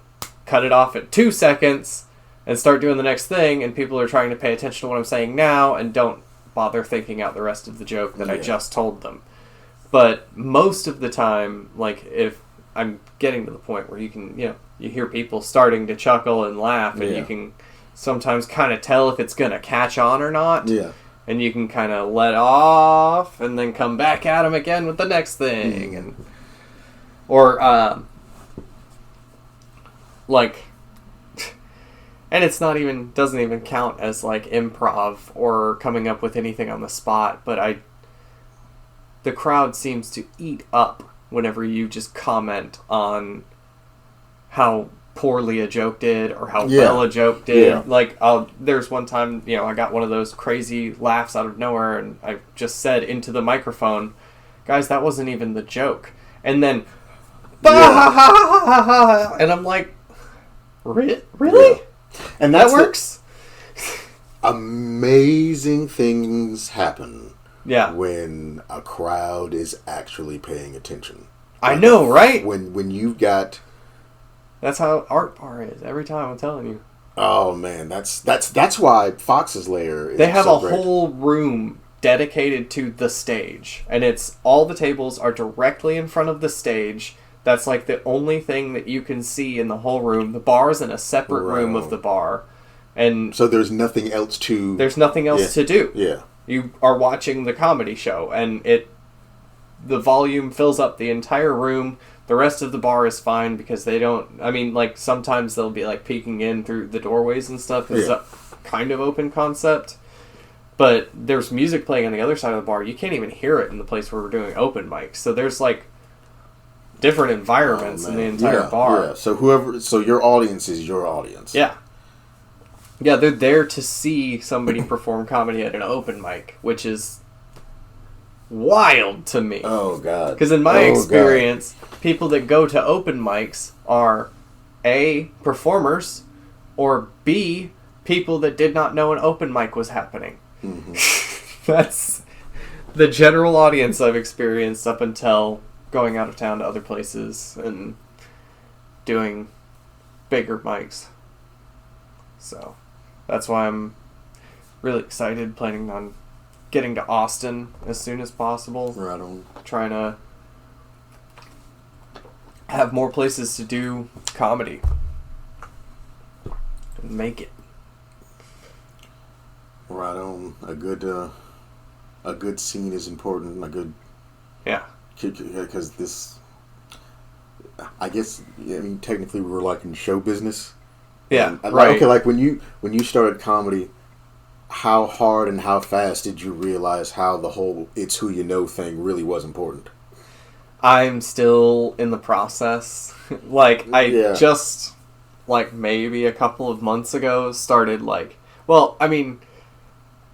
cut it off at 2 seconds and start doing the next thing, and people are trying to pay attention to what I'm saying now and don't bother thinking out the rest of the joke that I just told them. But most of the time, like, if I'm getting to the point where you can, you hear people starting to chuckle and laugh, and you can sometimes kind of tell if it's going to catch on or not. Yeah. And you can kind of let off and then come back at them again with the next thing. And it's not even, doesn't even count as, like, improv or coming up with anything on the spot, but the crowd seems to eat up whenever you just comment on how poorly a joke did or how well a joke did. Yeah. Like, there's one time, I got one of those crazy laughs out of nowhere, and I just said into the microphone, guys, that wasn't even the joke. And then, and I'm like, really? Yeah. And that works? Amazing things happen when a crowd is actually paying attention. I know, right? When you've got... That's how Art Bar is every time, I'm telling you. Oh, man. That's why Fox's Lair is They have so a great. whole room dedicated to the stage. And it's all the tables are directly in front of the stage. That's like the only thing that you can see in the whole room. The bar is in a separate room of the bar. And so there's nothing else to... There's nothing else to do. Yeah. You are watching the comedy show, and the volume fills up the entire room. The rest of the bar is fine because they don't... I mean, like, sometimes they'll be, like, peeking in through the doorways and stuff. It's a kind of open concept. But there's music playing on the other side of the bar. You can't even hear it in the place where we're doing open mics. So there's, like, different environments in the entire bar. Yeah. So your audience is your audience. Yeah. Yeah, they're there to see somebody perform comedy at an open mic, which is wild to me. Oh, God. Because in my experience, people that go to open mics are A, performers, or B, people that did not know an open mic was happening. Mm-hmm. That's the general audience I've experienced up until going out of town to other places and doing bigger mics. So that's why I'm really excited, planning on getting to Austin as soon as possible. Right on. Trying to have more places to do comedy and make it. Right on. A good scene is important. Because this, I guess, technically we're like in show business. Yeah, right. Okay, like when you started comedy, how hard and how fast did you realize how the whole "it's who you know" thing really was important? I'm still in the process. Just maybe a couple of months ago started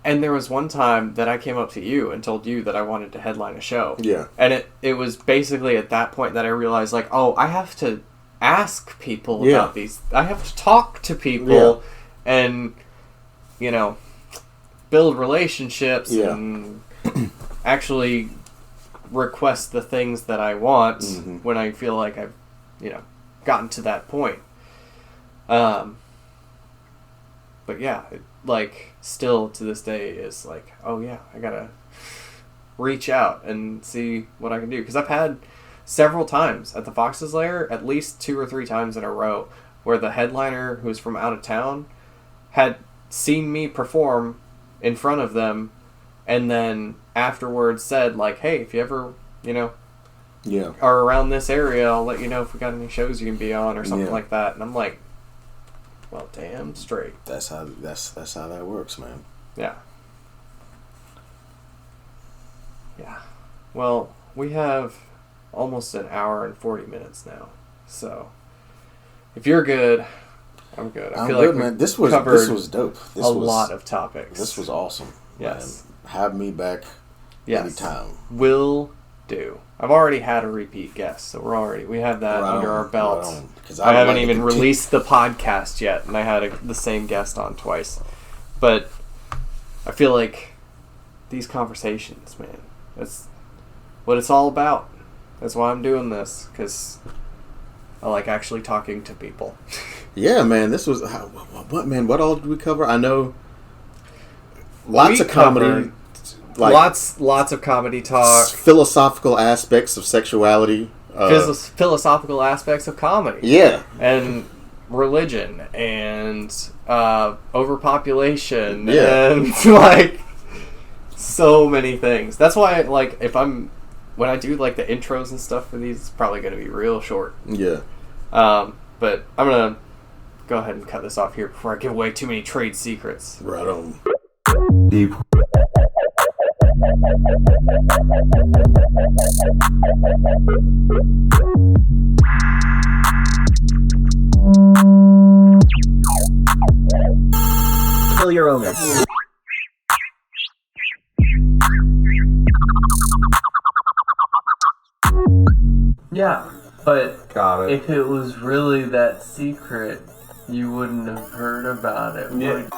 and there was one time that I came up to you and told you that I wanted to headline a show. Yeah. And it was basically at that point that I realized, I have to ask people about these. I have to talk to people and, build relationships and actually request the things that I want when I feel like I've, gotten to that point. But yeah, still to this day is I gotta reach out and see what I can do. Because I've had several times at the Fox's Lair, at least 2 or 3 times in a row, where the headliner who was from out of town had seen me perform in front of them and then afterwards said, like, hey, if you ever, Yeah. are around this area, I'll let you know if we got any shows you can be on or something like that. And I'm like, well, damn straight. That's how that works, man. Yeah. Yeah. Well, we have almost an hour and 40 minutes now. So, if you're good, I'm good. I'm good, man. This was dope. This was a lot of topics. This was awesome. Yes. Man. Have me back anytime. Will do. I've already had a repeat guest, so we have that under our belts. I haven't even released the podcast yet, and I had the same guest on twice. But I feel like these conversations, man, that's what it's all about. That's why I'm doing this, because I like actually talking to people. Yeah, man. This was what all did we cover? I know lots of comedy. Like, lots of comedy talk. Philosophical aspects of sexuality. Philosophical aspects of comedy. Yeah. And religion and overpopulation and like so many things. That's why like when I do like the intros and stuff for these, it's probably going to be real short. Yeah. But I'm going to go ahead and cut this off here before I give away too many trade secrets. Right on. Deep. Kill your owner. Yeah, but Got it. if it was really that secret, you wouldn't have heard about it. Yeah. Would